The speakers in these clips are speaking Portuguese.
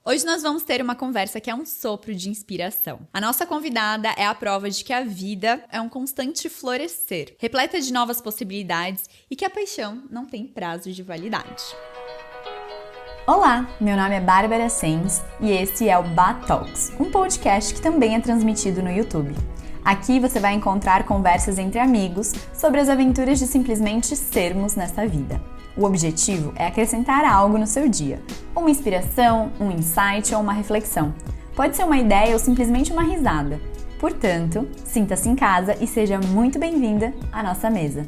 Hoje nós vamos ter uma conversa que é um sopro de inspiração. A nossa convidada é a prova de que a vida é um constante florescer, repleta de novas possibilidades e que a paixão não tem prazo de validade. Olá, meu nome é Bárbara Sens e esse é o Bá Talks, um podcast que também é transmitido no YouTube. Aqui você vai encontrar conversas entre amigos sobre as aventuras de simplesmente sermos nessa vida. O objetivo é acrescentar algo no seu dia, uma inspiração, um insight ou uma reflexão. Pode ser uma ideia ou simplesmente uma risada. Portanto, sinta-se em casa e seja muito bem-vinda à nossa mesa.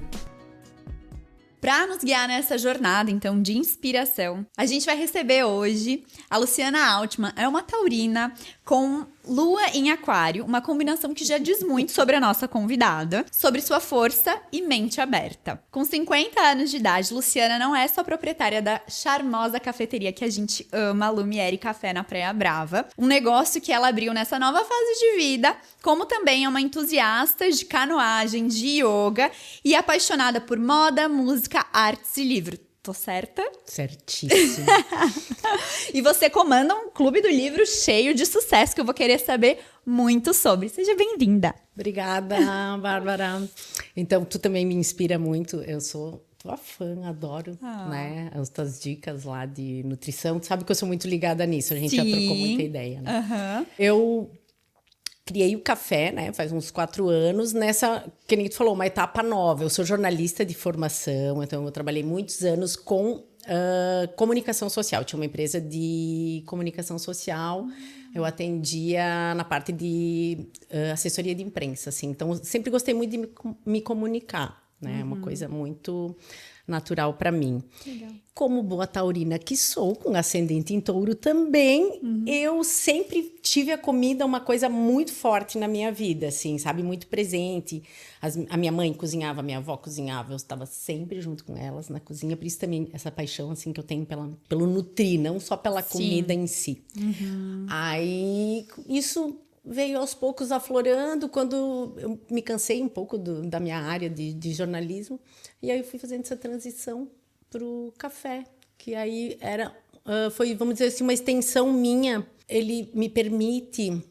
Para nos guiar nessa jornada, então, de inspiração, a gente vai receber hoje a Luciana Altman. É uma taurina com lua em aquário, uma combinação que já diz muito sobre a nossa convidada, sobre sua força e mente aberta. Com 50 anos de idade, Luciana não é só proprietária da charmosa cafeteria que a gente ama, Lumiere Café na Praia Brava, um negócio que ela abriu nessa nova fase de vida, como também é uma entusiasta de canoagem, de yoga e apaixonada por moda, música, artes e livro. Tô certa? Certíssimo. E você comanda um clube do livro cheio de sucesso que eu vou querer saber muito sobre. Seja bem-vinda. Obrigada, Bárbara. Então, tu também me inspira muito. Eu sou tua fã, adoro, né? As tuas dicas lá de nutrição. Tu sabe que eu sou muito ligada nisso. A gente já trocou muita ideia, né? Eu criei o café, né, faz uns 4 anos, nessa, que nem tu falou, uma etapa nova. Eu sou jornalista de formação, então eu trabalhei muitos anos com comunicação social. Tinha uma empresa de comunicação social, eu atendia na parte de assessoria de imprensa, assim. Então, eu sempre gostei muito de me comunicar, né, uma coisa muito natural para mim. Legal. Como boa taurina que sou, com ascendente em touro também, eu sempre tive a comida uma coisa muito forte na minha vida, assim, sabe? Muito presente. A minha mãe cozinhava, a minha avó cozinhava, eu estava sempre junto com elas na cozinha, por isso também essa paixão, assim, que eu tenho pelo nutrir, não só pela comida em si. Aí, isso veio aos poucos aflorando quando eu me cansei um pouco da minha área de jornalismo, e aí eu fui fazendo essa transição para o café, que aí foi, vamos dizer assim, uma extensão minha. Ele me permite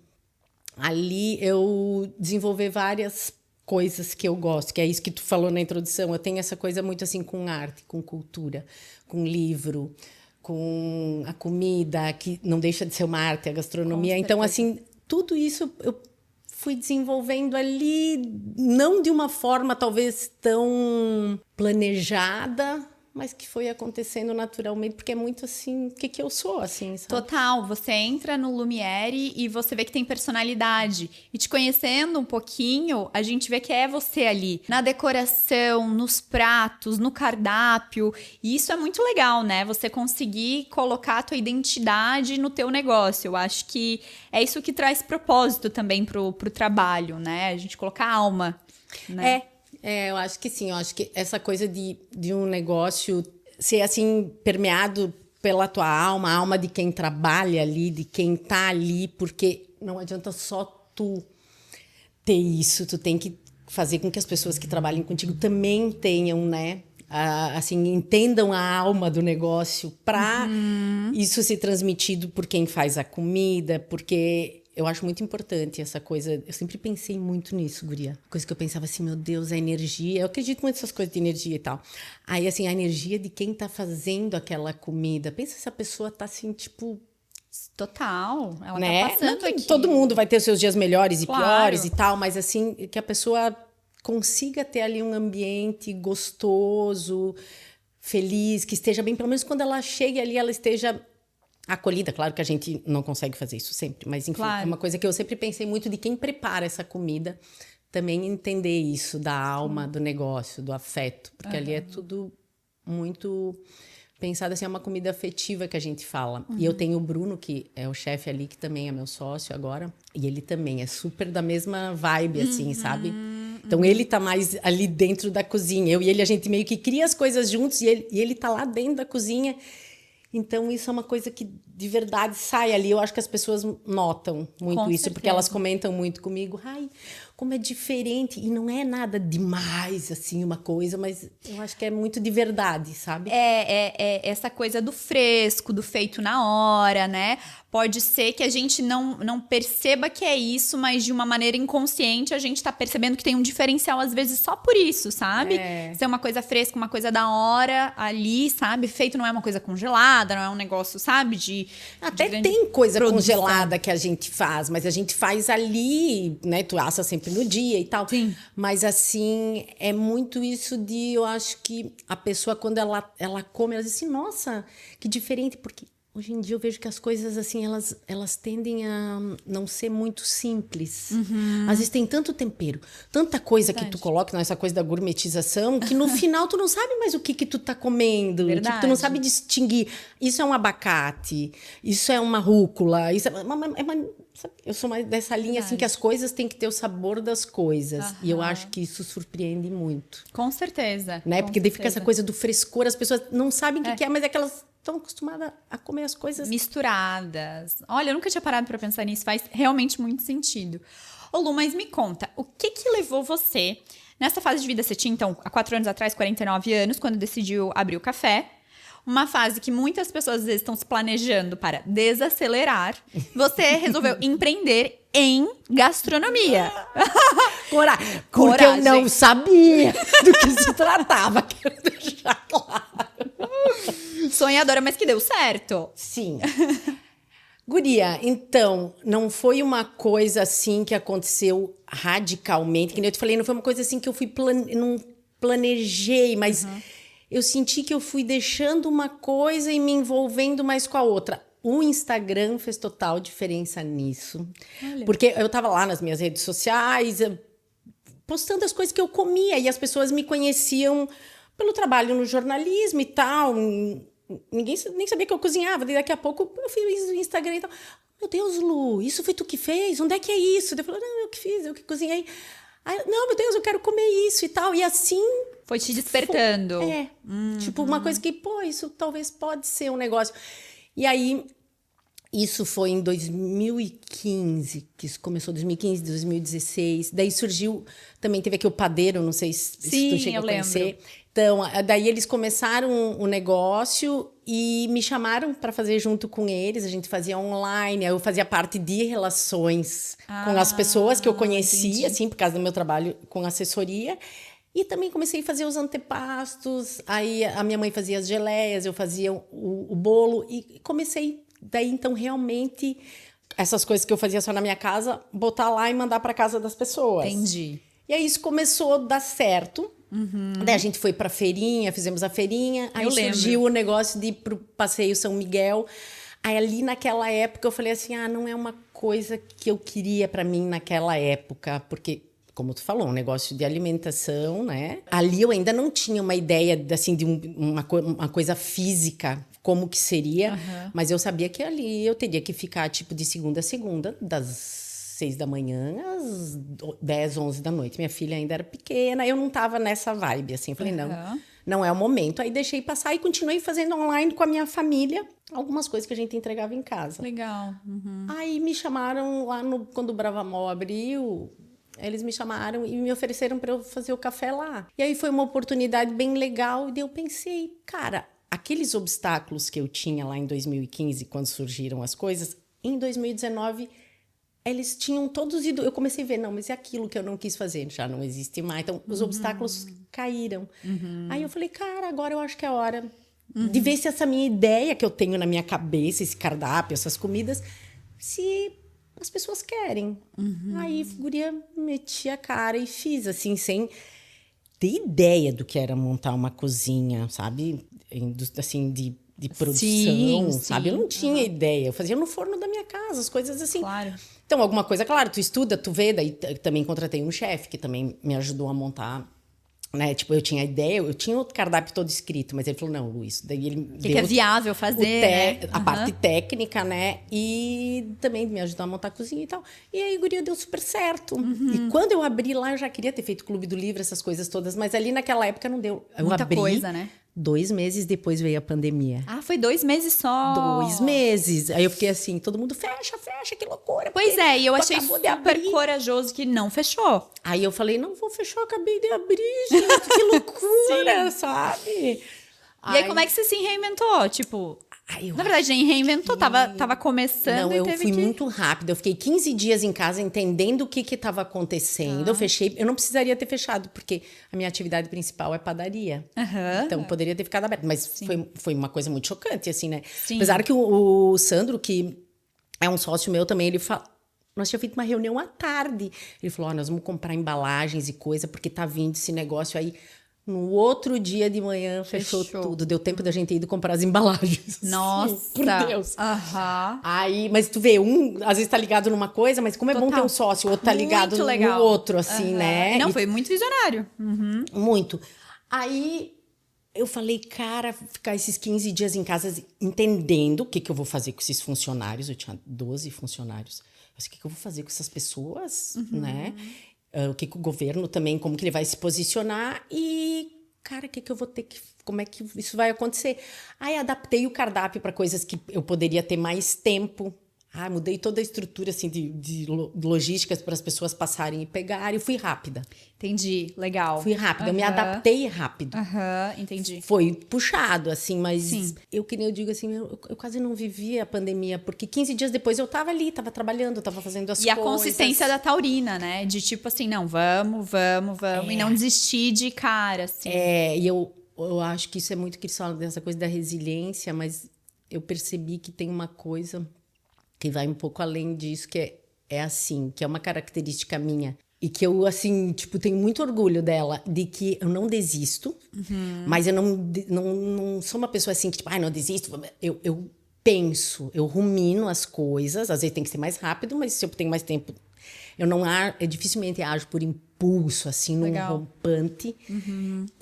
ali eu desenvolver várias coisas que eu gosto, que é isso que tu falou na introdução. Eu tenho essa coisa muito assim com arte, com cultura, com livro, com a comida, que não deixa de ser uma arte, a gastronomia. Então, assim, tudo isso eu fui desenvolvendo ali, não de uma forma talvez tão planejada, mas que foi acontecendo naturalmente, porque é muito assim, o que eu sou, assim, sabe? Total, você entra no Lumiere e você vê que tem personalidade. E te conhecendo um pouquinho, a gente vê que é você ali, na decoração, nos pratos, no cardápio. E isso é muito legal, né? Você conseguir colocar a tua identidade no teu negócio. Eu acho que é isso que traz propósito também pro trabalho, né? A gente colocar alma, né? Eu acho que sim, eu acho que essa coisa de um negócio ser assim permeado pela tua alma, a alma de quem trabalha ali, de quem tá ali, porque não adianta só tu ter isso, tu tem que fazer com que as pessoas que trabalhem contigo também tenham, né? Assim, entendam a alma do negócio para isso ser transmitido por quem faz a comida, porque eu acho muito importante essa coisa. Eu sempre pensei muito nisso, guria. Coisa que eu pensava assim, meu Deus, a energia. Eu acredito muito nessas coisas de energia e tal. Aí, assim, a energia de quem tá fazendo aquela comida. Pensa se a pessoa tá assim, tipo... Total, ela né? tá passando Não, aqui. todo mundo vai ter os seus dias melhores e Claro. piores e tal, mas assim, que a pessoa consiga ter ali um ambiente gostoso, feliz, que esteja bem. Pelo menos quando ela chegue ali, ela esteja acolhida. Claro que a gente não consegue fazer isso sempre, mas enfim, Claro. é uma coisa que eu sempre pensei muito de quem prepara essa comida, também entender isso da alma, do negócio, do afeto, porque ali é tudo muito pensado assim, é uma comida afetiva que a gente fala. E eu tenho o Bruno, que é o chefe ali, que também é meu sócio agora, e ele também é super da mesma vibe, assim, sabe? Então, ele tá mais ali dentro da cozinha. Eu e ele, a gente meio que cria as coisas juntos, e ele tá lá dentro da cozinha. Então, isso é uma coisa que de verdade sai ali. Eu acho que as pessoas notam muito Com isso, certeza. porque elas comentam muito comigo. Ai, como é diferente. E não é nada demais, assim, uma coisa, mas eu acho que é muito de verdade, sabe? É essa coisa do fresco, do feito na hora, né? Pode ser que a gente não perceba que é isso, mas de uma maneira inconsciente a gente tá percebendo que tem um diferencial, às vezes, só por isso, sabe? Ser uma coisa fresca, uma coisa da hora ali, sabe? Feito não é uma coisa congelada, não é um negócio, sabe? Até grande tem coisa produção. congelada que a gente faz, mas a gente faz ali, né? Tu assa sempre no dia e tal. Sim. Mas assim, é muito isso de, eu acho que a pessoa, quando ela come, ela diz assim, nossa, que diferente, porque hoje em dia eu vejo que as coisas, assim, elas tendem a não ser muito simples. Às vezes tem tanto tempero, tanta coisa que tu coloca nessa coisa da gourmetização, que no final tu não sabe mais o que tu tá comendo. Verdade. Tipo, tu não sabe distinguir. Isso é um abacate, isso é uma rúcula, isso eu sou mais dessa linha, assim, que as coisas têm que ter o sabor das coisas. E eu acho que isso surpreende muito. Com certeza. Né? Com Porque daí fica certeza. essa coisa do frescor, as pessoas não sabem o que é, mas é que elas estão acostumadas a comer as coisas Misturadas. Olha, eu nunca tinha parado pra pensar nisso, faz realmente muito sentido. Ô Lu, mas me conta, o que levou você, nessa fase de vida, você tinha então, há 4 anos atrás, 49 anos, quando decidiu abrir o café, uma fase que muitas pessoas às vezes estão se planejando para desacelerar, você resolveu empreender em gastronomia. Porque eu não sabia do que se tratava, quero deixar claro. Sonhadora, mas que deu certo. Sim. Guria, então, não foi uma coisa assim que aconteceu radicalmente, que nem eu te falei, não foi uma coisa assim que eu não planejei, mas eu senti que eu fui deixando uma coisa e me envolvendo mais com a outra. O Instagram fez total diferença nisso. Olha. Porque eu tava lá nas minhas redes sociais, postando as coisas que eu comia, e as pessoas me conheciam pelo trabalho no jornalismo e tal. Ninguém nem sabia que eu cozinhava. Daí daqui a pouco eu fiz o Instagram e tal. Meu Deus, Lu, isso foi tu que fez? Onde é que é isso? Daí eu falei, não, eu que fiz, eu que cozinhei. Aí, não, meu Deus, eu quero comer isso e tal. E assim... Foi te despertando. Tipo, uma coisa que, pô, isso talvez pode ser um negócio. E aí, isso foi em 2015, que isso começou 2015, 2016. Daí surgiu, também teve aqui o Padeiro, não sei se tu chega a conhecer. Lembro. Então, daí eles começaram o negócio e me chamaram para fazer junto com eles. A gente fazia online, eu fazia parte de relações com as pessoas que eu conhecia, entendi. assim, por causa do meu trabalho com assessoria. E também comecei a fazer os antepastos, aí a minha mãe fazia as geleias, eu fazia o bolo, e comecei daí, então, realmente, essas coisas que eu fazia só na minha casa, botar lá e mandar para casa das pessoas. Entendi. E aí isso começou a dar certo. Daí a gente foi pra feirinha, fizemos a feirinha, aí surgiu o negócio de ir pro Passeio São Miguel. Aí ali naquela época eu falei assim, não é uma coisa que eu queria para mim naquela época, porque... Como tu falou, um negócio de alimentação, né? Ali eu ainda não tinha uma ideia, assim, de uma coisa física, como que seria. Mas eu sabia que ali eu teria que ficar, tipo, de segunda a segunda, das 6 da manhã às 10, 11 da noite. Minha filha ainda era pequena, eu não tava nessa vibe, assim. Eu falei, não é o momento. Aí deixei passar e continuei fazendo online com a minha família. Algumas coisas que a gente entregava em casa. Legal. Aí me chamaram lá quando o Bravamol abriu... Eles me chamaram e me ofereceram para eu fazer o café lá. E aí foi uma oportunidade bem legal. E daí eu pensei, cara, aqueles obstáculos que eu tinha lá em 2015, quando surgiram as coisas, em 2019, eles tinham todos ido... Eu comecei a ver, não, mas é aquilo que eu não quis fazer, já não existe mais. Então, os obstáculos caíram. Aí eu falei, cara, agora eu acho que é a hora de ver se essa minha ideia que eu tenho na minha cabeça, esse cardápio, essas comidas, se... as pessoas querem. Aí, guria, meti a cara e fiz, assim, sem ter ideia do que era montar uma cozinha, sabe? Assim, de produção, sabe? Eu não tinha ideia. Eu fazia no forno da minha casa, as coisas assim. Claro. Então, alguma coisa, claro, tu estuda, tu vê, daí também contratei um chefe que também me ajudou a montar, né? Tipo, eu tinha a ideia, eu tinha o cardápio todo escrito, mas ele falou, não, Luiz, daí ele O que é viável fazer, né? a parte técnica, né? E também me ajudou a montar a cozinha e tal. E aí, guria, deu super certo. E quando eu abri lá, eu já queria ter feito Clube do Livro, essas coisas todas, mas ali naquela época não deu. Eu Muita abri, coisa, né? 2 meses depois veio a pandemia. Ah, foi 2 meses só. 2 meses. Aí eu fiquei assim, todo mundo fecha, que loucura. Pois é, e eu achei acabou de super abrir. corajoso que não fechou. Aí eu falei, não vou fechar, eu acabei de abrir, gente, que loucura, sabe? E aí, como é que você se reinventou? Tipo, na verdade, nem reinventou, tava começando Não, e eu teve fui que... muito rápida. Eu fiquei 15 dias em casa entendendo o que estava acontecendo. Eu fechei. Eu não precisaria ter fechado, porque a minha atividade principal é padaria. Então, poderia ter ficado aberto. Mas foi uma coisa muito chocante, assim, né? Sim. Apesar que o Sandro, que é um sócio meu também, ele fala... Nós tínhamos feito uma reunião à tarde. Ele falou, nós vamos comprar embalagens e coisa, porque tá vindo esse negócio aí... No outro dia de manhã, fechou tudo. Deu tempo da gente ir comprar as embalagens. Nossa! Sim, por Deus. Aham. Aí, mas tu vê, às vezes tá ligado numa coisa, mas como é bom ter um sócio, o outro tá ligado no outro, assim, né? Não, foi muito visionário. Muito. Aí, eu falei, cara, ficar esses 15 dias em casa entendendo o que eu vou fazer com esses funcionários. Eu tinha 12 funcionários. Eu disse, o que eu vou fazer com essas pessoas, né? O que o governo também, como que ele vai se posicionar e, cara, o que eu vou ter que... Como é que isso vai acontecer? Aí adaptei o cardápio para coisas que eu poderia ter mais tempo. Mudei toda a estrutura, assim, de logísticas para as pessoas passarem e pegarem. Fui rápida. Entendi, legal. Fui rápida, eu me adaptei rápido. Entendi. Foi puxado, assim, mas Sim. que nem eu digo assim, eu quase não vivia a pandemia, porque 15 dias depois eu tava ali, tava trabalhando, tava fazendo as coisas. E a consistência da taurina, né? De tipo assim, não, vamos. E não desistir de cara, assim. E eu acho que isso é muito que eles falam dessa coisa da resiliência, mas eu percebi que tem uma coisa que vai um pouco além disso, que é assim, que é uma característica minha. E que eu, assim, tipo, tenho muito orgulho dela, de que eu não desisto, mas eu não sou uma pessoa assim que, tipo, não desisto. Eu penso, eu rumino as coisas, às vezes tem que ser mais rápido, mas se eu tenho mais tempo, eu dificilmente ajo por impulso, assim, num rompante.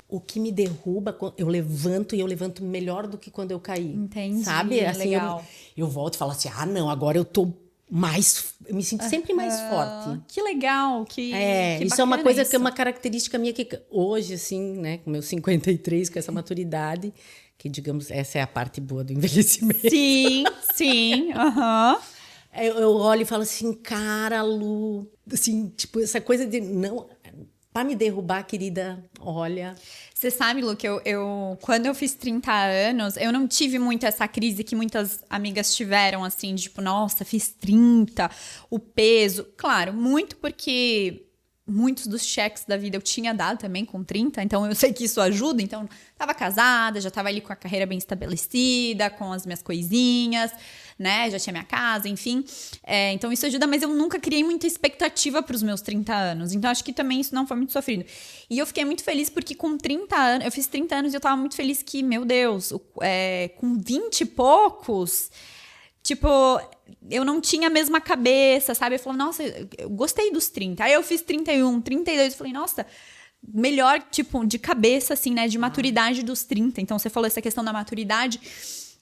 O que me derruba, eu levanto melhor do que quando eu caí. Entendi, sabe? Assim, legal. Eu volto e falo assim, não, agora eu tô eu me sinto sempre mais forte. Que legal, que isso é uma coisa que é uma característica minha que hoje, assim, né, com meus 53, com essa maturidade, que, digamos, essa é a parte boa do envelhecimento. Sim, Eu olho e falo assim, cara, Lu, assim, tipo, essa coisa de não... Pra me derrubar, querida, olha... Você sabe, Lu, que quando eu fiz 30 anos, eu não tive muito essa crise que muitas amigas tiveram, assim, tipo, nossa, fiz 30, o peso. Claro, muito porque muitos dos cheques da vida eu tinha dado também com 30, então eu sei que isso ajuda. Então, tava casada, já tava ali com a carreira bem estabelecida, com as minhas coisinhas, né? Já tinha minha casa, enfim. Então, isso ajuda, mas eu nunca criei muita expectativa para os meus 30 anos. Então, acho que também isso não foi muito sofrido. E eu fiquei muito feliz porque com 30 anos, eu fiz 30 anos e eu tava muito feliz que, meu Deus, com 20 e poucos... Tipo, eu não tinha a mesma cabeça, sabe? Eu falei, nossa, eu gostei dos 30. Aí eu fiz 31, 32, eu falei, nossa, melhor, tipo, de cabeça, assim, né? De maturidade dos 30. Então, você falou essa questão da maturidade.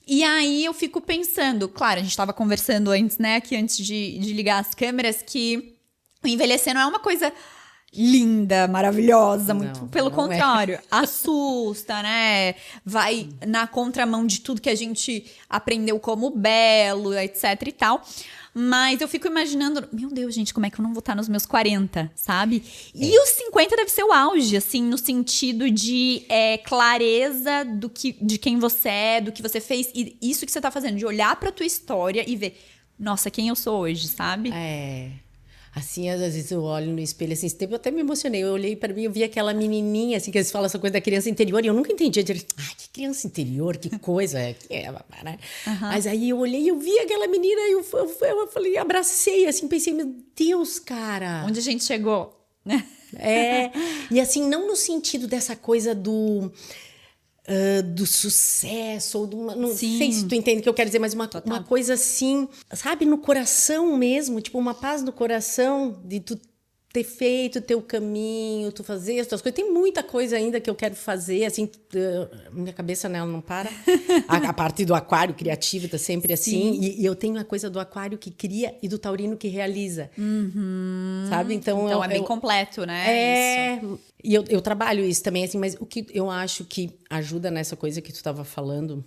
E aí, eu fico pensando... Claro, a gente tava conversando antes, né? Aqui, antes de ligar as câmeras, que o envelhecer não é uma coisa... linda, maravilhosa, muito pelo contrário, assusta, né? Vai na contramão de tudo que a gente aprendeu como belo, etc e tal. Mas eu fico imaginando, meu Deus, gente, como é que eu não vou estar nos meus 40, sabe? E os 50 deve ser o auge, assim, no sentido de clareza de quem você é, do que você fez, e isso que você tá fazendo, de olhar pra tua história e ver, nossa, quem eu sou hoje, sabe? Assim, às vezes eu olho no espelho, assim, esse tempo eu até me emocionei. Eu olhei para mim, eu vi aquela menininha, assim, que eles falam essa coisa da criança interior, e eu nunca entendia direito. Que criança interior, que coisa, né? Mas aí eu olhei e eu vi aquela menina, e eu falei, abracei, assim, pensei, meu Deus, cara. Onde a gente chegou? E assim, não no sentido dessa coisa do sucesso, ou não sei se tu entende o que eu quero dizer, mas uma coisa assim, sabe, no coração mesmo, tipo uma paz no coração, de tu ter feito o teu caminho, tu fazer as tuas coisas. Tem muita coisa ainda que eu quero fazer, assim, minha cabeça, né, ela não para. A parte do aquário criativo tá sempre assim. E eu tenho a coisa do aquário que cria e do taurino que realiza. Sabe? Então é bem completo, né? Isso. E eu trabalho isso também, assim, mas o que eu acho que ajuda nessa coisa que tu estava falando,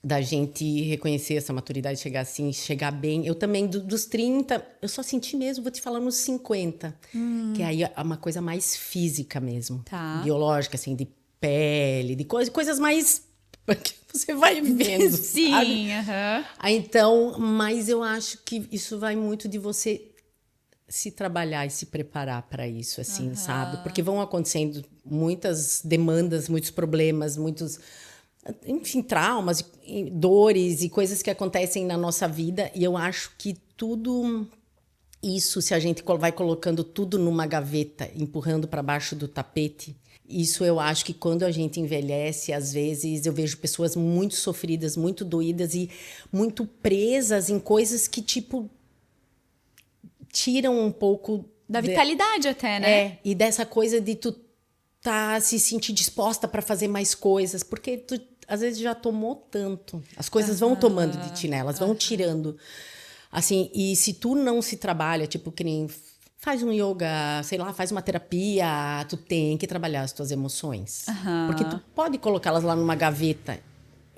da gente reconhecer essa maturidade, chegar assim, chegar bem. Eu também, dos 30, eu só senti mesmo, vou te falar, nos 50. Que aí é uma coisa mais física mesmo. Tá. Biológica, assim, de pele, de coisas mais... que você vai vendo, Sim, sabe? aham. Então, mas eu acho que isso vai muito de você se trabalhar e se preparar para isso, assim, sabe? Porque vão acontecendo muitas demandas, muitos problemas, muitos... enfim, traumas, dores e coisas que acontecem na nossa vida. E eu acho que tudo isso, se a gente vai colocando tudo numa gaveta, empurrando para baixo do tapete, isso eu acho que quando a gente envelhece, às vezes eu vejo pessoas muito sofridas, muito doídas e muito presas em coisas que, tipo, tiram um pouco... Da vitalidade até, né? E dessa coisa de tu se sentir disposta para fazer mais coisas, porque tu às vezes já tomou tanto. As coisas vão tomando de ti, né? Elas vão tirando. Assim, e se tu não se trabalha, tipo, que nem faz um yoga, sei lá, faz uma terapia, tu tem que trabalhar as tuas emoções. Porque tu pode colocá-las lá numa gaveta,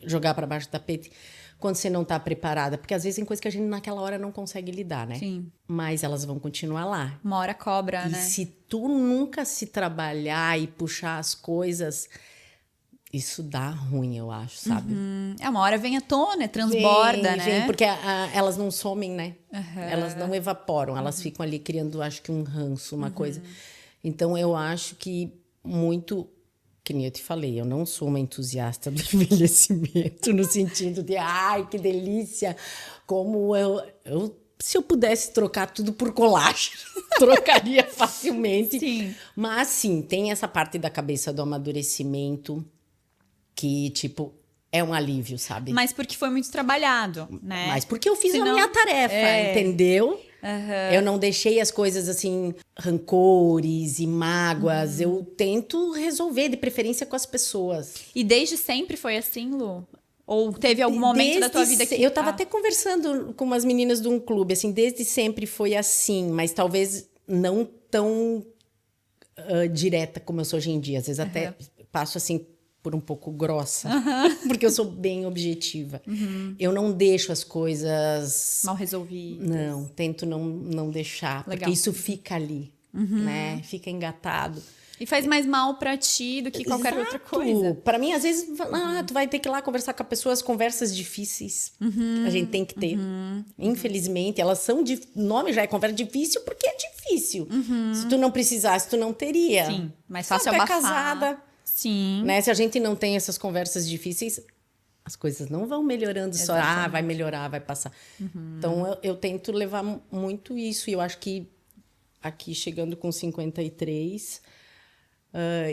jogar para baixo do tapete, quando você não tá preparada. Porque às vezes tem coisa que a gente naquela hora não consegue lidar, né? Sim. Mas elas vão continuar lá. Uma hora cobra, E né? se tu nunca se trabalhar e puxar as coisas, isso dá ruim, eu acho, sabe? Uma hora vem à tona, transborda, né? Vem, porque elas não somem, né? Elas não evaporam, elas ficam ali criando, acho que um ranço, uma coisa. Então, eu acho que muito... Que nem eu te falei, eu não sou uma entusiasta do envelhecimento, no sentido de, ai, que delícia, como se eu pudesse trocar tudo por colágeno, trocaria facilmente. Sim. Mas, sim, tem essa parte da cabeça do amadurecimento que, tipo, é um alívio, sabe? Mas porque foi muito trabalhado, né? Mas porque eu fiz Senão- a minha tarefa, entendeu? Eu não deixei as coisas assim, rancores e mágoas. Eu tento resolver, de preferência com as pessoas. E desde sempre foi assim, Lu? Ou teve algum momento da tua vida que... Eu tava até conversando com umas meninas de um clube, assim, desde sempre foi assim, mas talvez não tão direta como eu sou hoje em dia. Às vezes até passo assim por um pouco grossa, porque eu sou bem objetiva. Eu não deixo as coisas... Mal resolvidas. Não, tento não deixar, Legal. porque isso fica ali, né? Fica engatado. E faz mais mal pra ti do que qualquer outra coisa. Para mim, às vezes, tu vai ter que ir lá conversar com as pessoas, conversas difíceis. A gente tem que ter. Infelizmente, elas são... O nome já é conversa difícil porque é difícil. Se tu não precisasse, tu não teria. Sim, mais fácil Tu é abafar. casada, Sim. né? Se a gente não tem essas conversas difíceis, as coisas não vão melhorando só. Vai melhorar, vai passar. Então, eu tento levar muito isso. E eu acho que aqui, chegando com 53...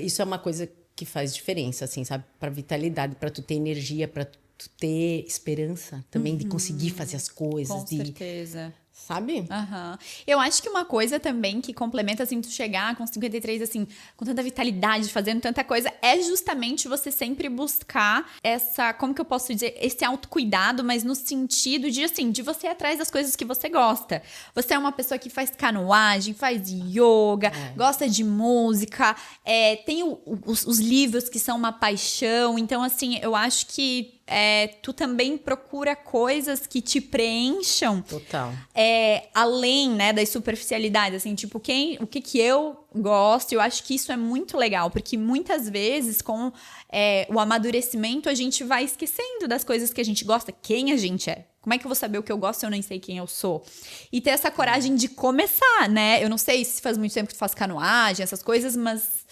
isso é uma coisa que faz diferença, assim, sabe? Para vitalidade, para tu ter energia, para tu ter esperança também de conseguir fazer as coisas. Com certeza. Sabe? Eu acho que uma coisa também que complementa, assim, tu chegar com 53, assim, com tanta vitalidade, fazendo tanta coisa, é justamente você sempre buscar essa, como que eu posso dizer, esse autocuidado, mas no sentido de, assim, de você ir atrás das coisas que você gosta. Você é uma pessoa que faz canoagem, faz yoga, gosta de música, tem os livros que são uma paixão. Então, assim, eu acho que tu também procura coisas que te preencham. Total. Além, né, das superficialidades, assim, tipo, o que eu gosto, eu acho que isso é muito legal, porque muitas vezes com o amadurecimento a gente vai esquecendo das coisas que a gente gosta, quem a gente é. Como é que eu vou saber o que eu gosto se eu nem sei quem eu sou? E ter essa coragem de começar, né? Eu não sei se faz muito tempo que tu faz canoagem, essas coisas, mas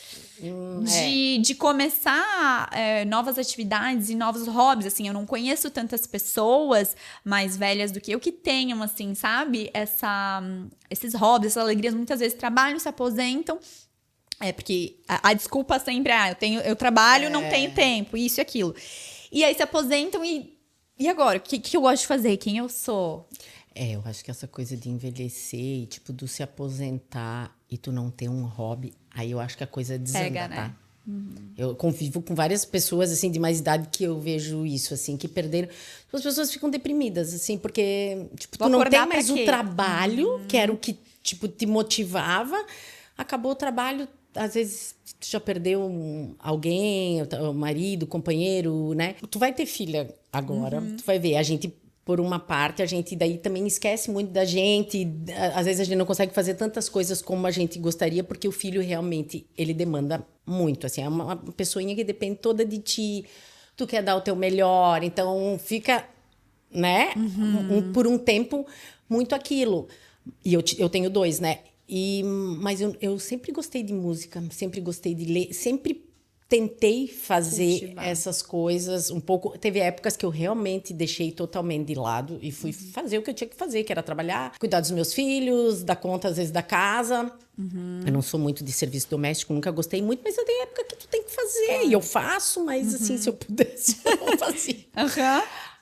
de começar novas atividades e novos hobbies, assim. Eu não conheço tantas pessoas mais velhas do que eu que tenham, assim, sabe? Esses hobbies, essas alegrias, muitas vezes trabalham, se aposentam. Porque a desculpa sempre eu trabalho, não tenho tempo, isso e aquilo. E aí se aposentam e agora? O que eu gosto de fazer? Quem eu sou? Eu acho que essa coisa de envelhecer e, tipo, do se aposentar e tu não ter um hobby, aí eu acho que a coisa desanda, Pega, né? tá? Eu convivo com várias pessoas, assim, de mais idade que eu vejo isso, assim, que perderam. As pessoas ficam deprimidas, assim, porque, tipo, tu não tem mais o trabalho, que era o que, tipo, te motivava. Acabou o trabalho, às vezes tu já perdeu alguém, o marido, o companheiro, né? Tu vai ter filha agora, tu vai ver, a gente... Por uma parte, a gente daí também esquece muito da gente. Às vezes a gente não consegue fazer tantas coisas como a gente gostaria, porque o filho realmente, ele demanda muito. Assim, é uma pessoinha que depende toda de ti. Tu quer dar o teu melhor, então fica, né? Por um tempo, muito aquilo. E eu tenho 2, né? Mas eu sempre gostei de música, sempre gostei de ler, sempre tentei fazer essas coisas um pouco. Teve épocas que eu realmente deixei totalmente de lado e fui fazer o que eu tinha que fazer, que era trabalhar, cuidar dos meus filhos, dar conta às vezes da casa. Eu não sou muito de serviço doméstico, nunca gostei muito, mas eu tenho época que tu tem que fazer. E eu faço, mas assim, se eu pudesse, eu não fazia.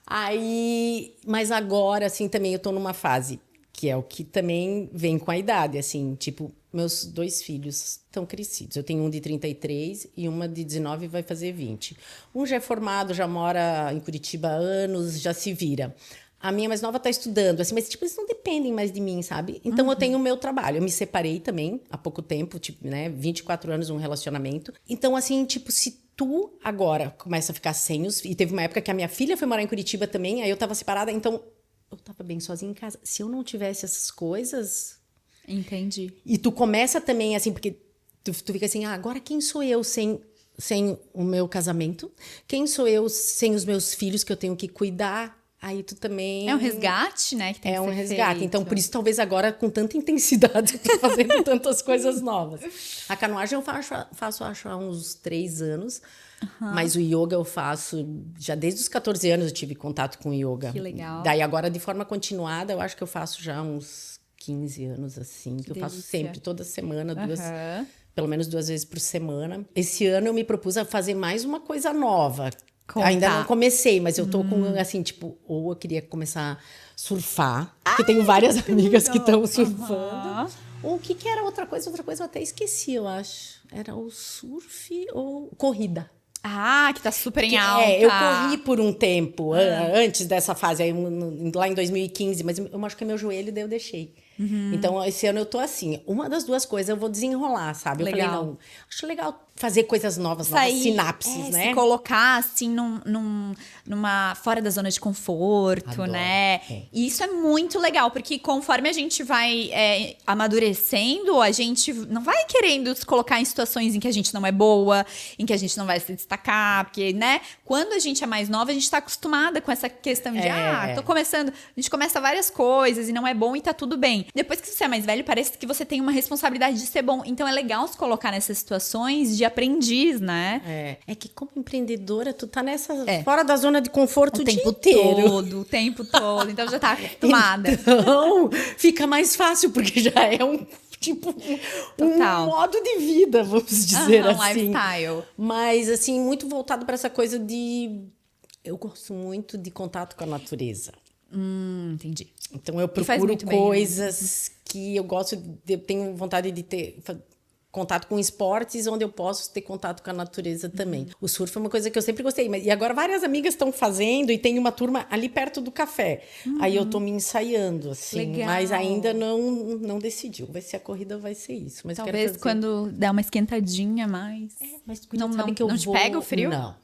Aí, mas agora, assim, também eu tô numa fase que é o que também vem com a idade, assim, tipo, meus 2 filhos estão crescidos. Eu tenho um de 33 e uma de 19 vai fazer 20. Um já é formado, já mora em Curitiba há anos, já se vira. A minha mais nova está estudando, assim, mas tipo, eles não dependem mais de mim, sabe? Então eu tenho o meu trabalho. Eu me separei também há pouco tempo, tipo, né, 24 anos um relacionamento. Então, assim, tipo, se tu agora começa a ficar sem os... E teve uma época que a minha filha foi morar em Curitiba também, aí eu tava separada, então eu tava bem sozinha em casa. Se eu não tivesse essas coisas... Entendi. E tu começa também, assim, porque tu fica assim, agora quem sou eu sem o meu casamento? Quem sou eu sem os meus filhos que eu tenho que cuidar? Aí tu também... É um resgate, né? Que tem que ser resgate. feito. Então, por isso, talvez agora, com tanta intensidade, eu tô fazendo tantas coisas novas. A canoagem eu faço acho, há uns 3 anos. Mas o yoga eu faço... Já desde os 14 anos eu tive contato com yoga. Que legal. Daí, agora, de forma continuada, eu acho que eu faço já uns 15 anos, assim. Que eu faço sempre, toda semana, pelo menos 2 vezes por semana. Esse ano eu me propus a fazer mais uma coisa nova. Ainda não comecei, mas eu tô com, assim, tipo... Ou eu queria começar a surfar. Porque tenho várias amigas que estão surfando. Ou o que era outra coisa? Outra coisa eu até esqueci, eu acho. Era o surf ou corrida. Que tá super em alta. Eu corri por um tempo, antes dessa fase, aí, lá em 2015, mas eu machuquei meu joelho, daí eu deixei. Então, esse ano eu tô assim, uma das 2 coisas eu vou desenrolar, sabe? Legal. Eu falei, não, acho legal fazer coisas novas, novas sinapses, né? Se colocar, assim, numa fora da zona de conforto, Adoro. né? E isso é muito legal, porque conforme a gente vai amadurecendo, a gente não vai querendo se colocar em situações em que a gente não é boa, em que a gente não vai se destacar, porque, né? Quando a gente é mais nova, a gente tá acostumada com essa questão de, tô começando, a gente começa várias coisas e não é bom e tá tudo bem. Depois que você é mais velho, parece que você tem uma responsabilidade de ser bom. Então é legal se colocar nessas situações de aprendiz, né? É que como empreendedora, tu tá fora da zona de conforto o tempo dia inteiro. O tempo todo. Então já tá acostumada. Então, fica mais fácil, porque já é um modo de vida, vamos dizer assim. Lifestyle. Mas, assim, muito voltado para essa coisa de... Eu gosto muito de contato com a natureza. Entendi. Então, eu procuro coisas que eu gosto... Eu tenho vontade de ter... contato com esportes onde eu posso ter contato com a natureza também. O surf é uma coisa que eu sempre gostei. E agora várias amigas estão fazendo e tem uma turma ali perto do café. Aí eu tô me ensaiando, assim. Legal. Mas ainda não decidiu. Vai ser a corrida, vai ser isso. Mas talvez quando der uma esquentadinha mais... mas sabe que eu não te pega o frio? Não.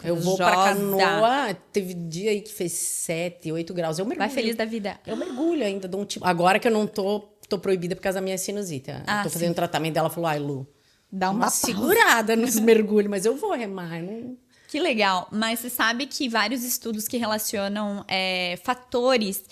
Eu vou pra canoa, teve dia aí que fez 7, 8 graus. Eu mergulho. Vai feliz da vida. Eu mergulho ainda, dou um tipo... Agora que eu não tô proibida por causa da minha sinusite. Tô fazendo tratamento dela, falou, Lu, dá uma segurada nos mergulhos, mas eu vou remar. Que legal. Mas você sabe que vários estudos que relacionam fatores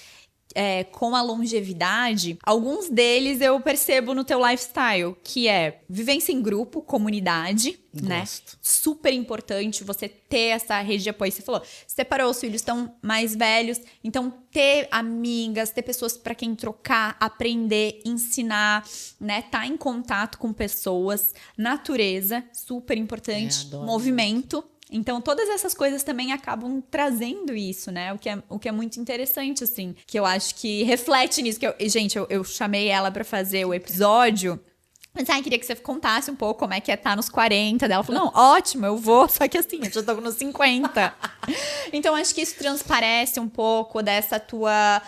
com a longevidade, alguns deles eu percebo no teu lifestyle, que é vivência em grupo, comunidade, né? Super importante você ter essa rede de apoio. Você falou, separou, os filhos estão mais velhos, então ter amigas, ter pessoas para quem trocar, aprender, ensinar, né? Tá em contato com pessoas, natureza, super importante, movimento. Então, todas essas coisas também acabam trazendo isso, né? O que é muito interessante, assim. Que eu acho que reflete nisso. Gente, eu chamei ela pra fazer o episódio. Mas, queria que você contasse um pouco como é que é estar nos 40 dela. Ela falou, não, ótimo, eu vou. Só que assim, eu já tô nos 50. Então, acho que isso transparece um pouco dessa tua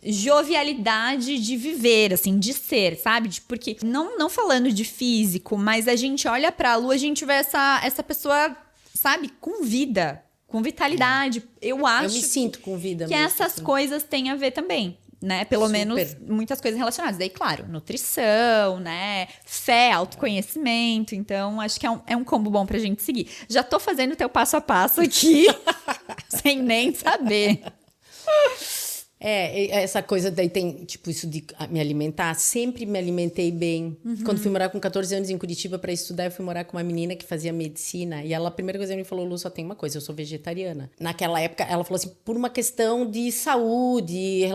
jovialidade de viver, assim, de ser, sabe? Porque, não falando de físico, mas a gente olha pra lua, a gente vê essa pessoa, sabe, com vida, com vitalidade. Eu acho Eu me sinto com vida que mesmo, essas assim. coisas têm a ver também. Né? Pelo Super. menos muitas coisas relacionadas. Daí, claro, nutrição, né? Fé, autoconhecimento. Então, acho que é um combo bom pra gente seguir. Já tô fazendo o teu passo a passo aqui, sem nem saber. Essa coisa daí tem, tipo, isso de me alimentar. Sempre me alimentei bem. Quando fui morar com 14 anos em Curitiba para estudar, eu fui morar com uma menina que fazia medicina. E ela, a primeira coisa que me falou, Lu, só tem uma coisa, eu sou vegetariana. Naquela época, ela falou assim, por uma questão de saúde,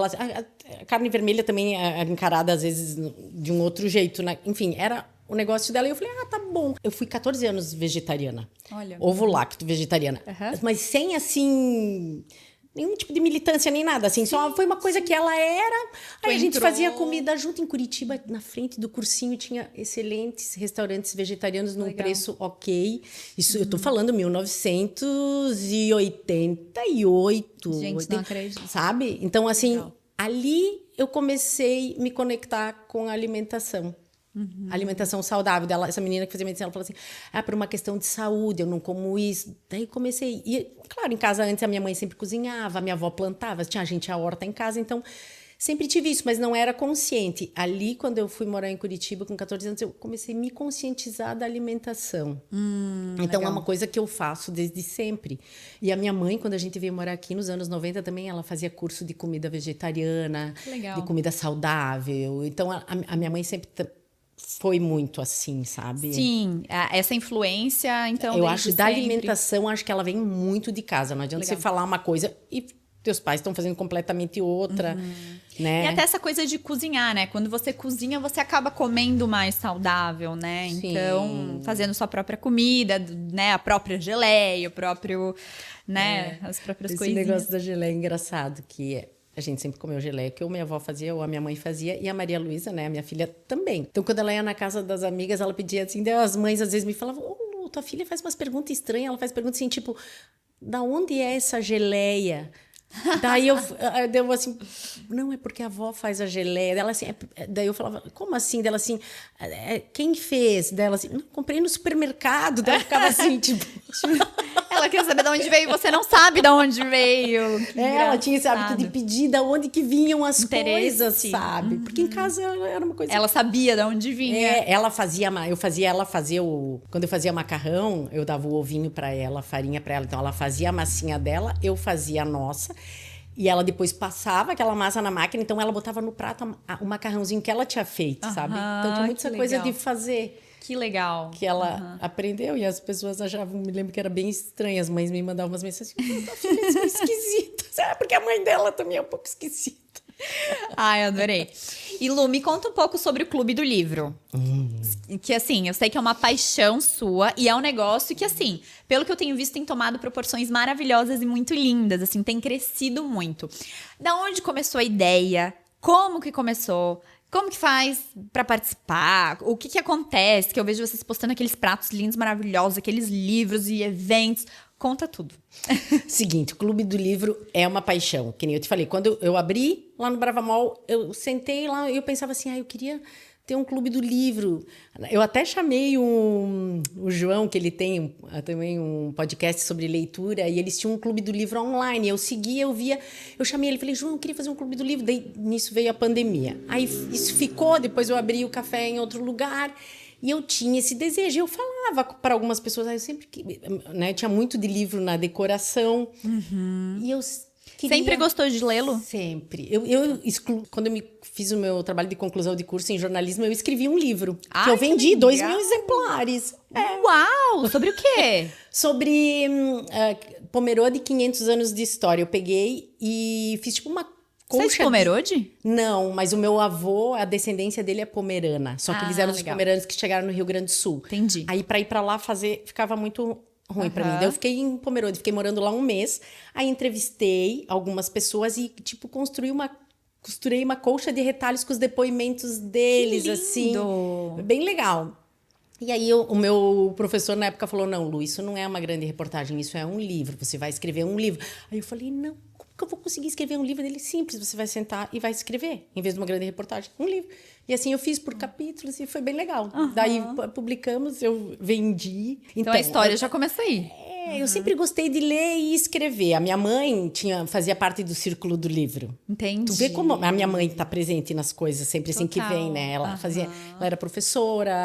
a carne vermelha também era encarada, às vezes, de um outro jeito, né? Enfim, era o negócio dela. E eu falei, tá bom. Eu fui 14 anos vegetariana. Olha. Ovo lacto vegetariana. Mas sem, assim... nenhum tipo de militância, nem nada, assim. Só foi uma coisa que ela era. Aí a gente fazia comida junto em Curitiba. Na frente do cursinho tinha excelentes restaurantes vegetarianos num preço ok. Isso eu tô falando 1988. Gente, não acredito. Sabe? Então, assim, ali eu comecei a me conectar com a alimentação. Alimentação saudável dela. Essa menina que fazia medicina, ela falou assim, por uma questão de saúde, eu não como isso. Daí comecei. E, claro, em casa antes a minha mãe sempre cozinhava, a minha avó plantava, tinha a horta em casa, então sempre tive isso, mas não era consciente. Ali, quando eu fui morar em Curitiba com 14 anos, eu comecei a me conscientizar da alimentação. Então, legal. É uma coisa que eu faço desde sempre. E a minha mãe, quando a gente veio morar aqui nos anos 90 também, ela fazia curso de comida vegetariana, de comida saudável. Então, a minha mãe sempre foi muito assim, sabe? Sim, essa influência, então, eu acho, da sempre. alimentação, acho que ela vem muito de casa. Não adianta você falar uma coisa e teus pais estão fazendo completamente outra, né? E até essa coisa de cozinhar, né? Quando você cozinha, você acaba comendo mais saudável, né? Sim. Então, fazendo sua própria comida, né? A própria geleia, o próprio, né? As próprias coisinhas. Esse negócio da geleia é engraçado, que a gente sempre comeu geleia, que ou minha avó fazia, ou a minha mãe fazia, e a Maria Luísa, né, a minha filha, também. Então, quando ela ia na casa das amigas, ela pedia assim, daí as mães às vezes me falavam, Lu, tua filha faz umas perguntas estranhas, ela faz perguntas assim, tipo, da onde é essa geleia? Daí eu assim, não, é porque a avó faz a geleia. Dela assim, daí eu falava, como assim? Dela assim, quem fez? Dela assim, não, comprei no supermercado. Daí eu ficava assim, tipo... Ela quer saber de onde veio, você não sabe de onde veio. Ela tinha esse hábito de pedir de onde que vinham as coisas, sabe? Porque em casa era uma coisa... Ela sabia de onde vinha. Ela fazia, quando eu fazia macarrão, eu dava o ovinho pra ela, a farinha pra ela. Então, ela fazia a massinha dela, eu fazia a nossa. E ela depois passava aquela massa na máquina, então ela botava no prato o macarrãozinho que ela tinha feito, sabe? Então, tinha muito essa coisa de fazer... Que legal. Que ela aprendeu e as pessoas achavam, me lembro que era bem estranho. As mães me mandavam umas mensagens assim, tua filha é esquisita. Porque a mãe dela também é um pouco esquisita. Ai, adorei. E Lu, me conta um pouco sobre o Clube do Livro. Que assim, eu sei que é uma paixão sua e é um negócio que assim, pelo que eu tenho visto, tem tomado proporções maravilhosas e muito lindas, assim, tem crescido muito. Da onde começou a ideia? Como que começou? Como que faz pra participar? O que acontece? Que eu vejo vocês postando aqueles pratos lindos, maravilhosos, aqueles livros e eventos. Conta tudo. Seguinte, o Clube do Livro é uma paixão. Que nem eu te falei, quando eu abri lá no Bravamol, eu sentei lá e eu pensava assim, eu queria ter um Clube do Livro. Eu até chamei o João, que ele tem também um podcast sobre leitura, e eles tinham um Clube do Livro online. Eu seguia, eu via, eu chamei ele, falei, João, eu queria fazer um Clube do Livro. Daí, nisso veio a pandemia. Aí isso ficou, depois eu abri o café em outro lugar, e eu tinha esse desejo. Eu falava para algumas pessoas, eu sempre, né, tinha muito de livro na decoração, e eu... Sempre gostou de lê-lo? Sempre. Quando eu fiz o meu trabalho de conclusão de curso em jornalismo, eu escrevi um livro. Que eu vendi 2.000 exemplares. Uau! Sobre o quê? Sobre Pomerode, 500 anos de história. Eu peguei e fiz tipo uma colcha... Você é de Pomerode? Não, mas o meu avô, a descendência dele é pomerana. Só que eles eram os pomeranos que chegaram no Rio Grande do Sul. Entendi. Aí, para ir para lá ficava muito ruim pra mim. Daí eu fiquei em Pomerode, fiquei morando lá um mês. Aí entrevistei algumas pessoas e, tipo, costurei uma colcha de retalhos com os depoimentos deles, Que assim. lindo! Bem legal. E aí o meu professor na época falou, não, Lu, isso não é uma grande reportagem, isso é um livro, você vai escrever um livro. Aí eu falei, não, como que eu vou conseguir escrever um livro dele? Simples, você vai sentar e vai escrever, em vez de uma grande reportagem, um livro. E assim eu fiz por capítulos e foi bem legal. Daí publicamos, eu vendi. Então a história já começa aí. Eu sempre gostei de ler e escrever. A minha mãe fazia parte do círculo do livro. Entendi. Tu vê como a minha mãe está presente nas coisas sempre assim que vem, né? Ela ela era professora,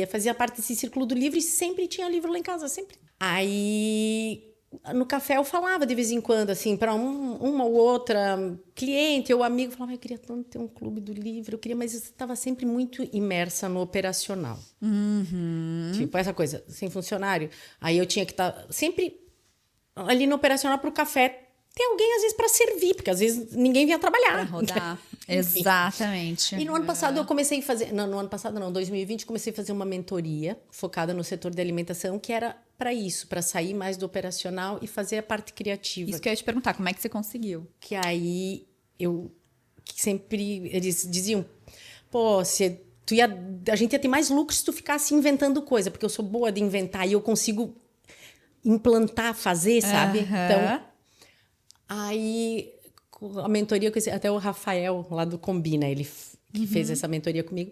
fazia parte desse círculo do livro e sempre tinha livro lá em casa, sempre. Aí no café eu falava de vez em quando, assim, para uma ou outra cliente ou amigo, falava, eu queria tanto ter um clube do livro, mas eu estava sempre muito imersa no operacional. Tipo, essa coisa, sem funcionário. Aí eu tinha que estar sempre ali no operacional para o café. Tem alguém, às vezes, para servir, porque às vezes ninguém vinha trabalhar. Pra rodar. Exatamente. E no ano passado eu comecei a fazer... Não, no ano passado não, 2020, comecei a fazer uma mentoria focada no setor de alimentação, que era para isso, para sair mais do operacional e fazer a parte criativa. Isso que eu ia te perguntar, como é que você conseguiu? Que aí eles diziam, pô, a gente ia ter mais lucro se tu ficasse inventando coisa, porque eu sou boa de inventar e eu consigo implantar, fazer, sabe? Então, aí a mentoria, até o Rafael lá do Combina, ele que fez essa mentoria comigo,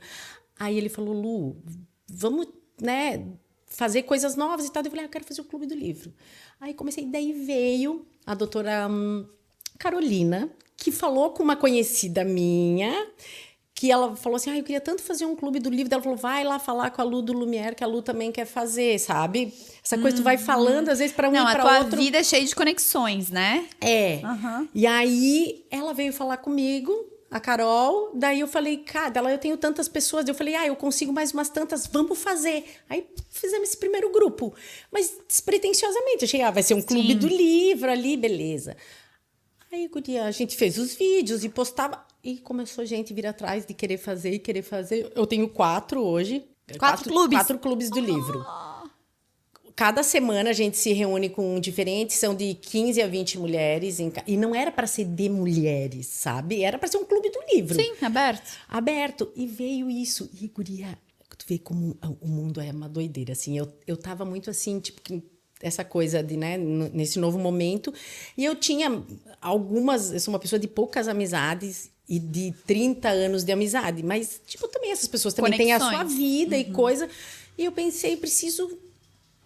aí ele falou, Lu, vamos, né, fazer coisas novas e tal. Eu falei, eu quero fazer o Clube do Livro. Aí comecei, daí veio a doutora Carolina, que falou com uma conhecida minha, que ela falou assim, eu queria tanto fazer um Clube do Livro. Ela falou, vai lá falar com a Lu do Lumière, que a Lu também quer fazer, sabe? Essa coisa tu vai falando, às vezes, para um e para outro. A tua vida é cheia de conexões, né? E aí, ela veio falar comigo, a Carol, daí eu falei, cara, eu tenho tantas pessoas, eu falei, eu consigo mais umas tantas, vamos fazer. Aí fizemos esse primeiro grupo, mas despretensiosamente, eu achei, vai ser um clube do livro ali, beleza. Aí, a gente fez os vídeos e postava, e começou a gente vir atrás de querer fazer. Eu tenho 4 hoje. 4 clubes? 4 clubes do livro. Cada semana a gente se reúne com um diferente, são de 15 a 20 mulheres. E não era para ser de mulheres, sabe? Era para ser um clube do livro. Sim, aberto. Aberto. E veio isso. E, guria, tu vê como o mundo é uma doideira, assim. Eu tava muito assim, tipo, essa coisa de, né, nesse novo momento. E eu tinha eu sou uma pessoa de poucas amizades e de 30 anos de amizade. Mas, tipo, também essas pessoas também têm a sua vida e coisa. E eu pensei, preciso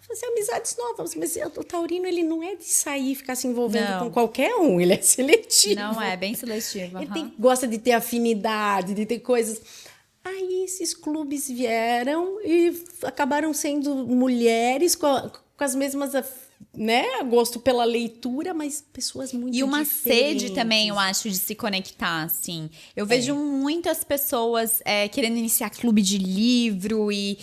fazer amizades novas, mas o taurino, ele não é de sair e ficar se envolvendo com qualquer um, ele é seletivo. Não é, bem seletivo. Ele gosta de ter afinidade, de ter coisas. Aí esses clubes vieram e acabaram sendo mulheres com as mesmas, né, gosto pela leitura, mas pessoas muito diferentes. E uma sede também, eu acho, de se conectar, assim. Eu vejo muitas pessoas querendo iniciar clube de livro e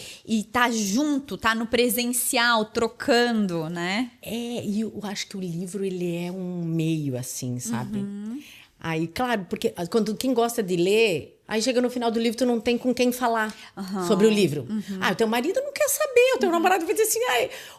tá junto, tá no presencial, trocando, né? E eu acho que o livro, ele é um meio, assim, sabe? Aí, claro, porque quem gosta de ler, aí chega no final do livro, tu não tem com quem falar sobre o livro. O teu marido não quer saber, o teu namorado vai dizer assim,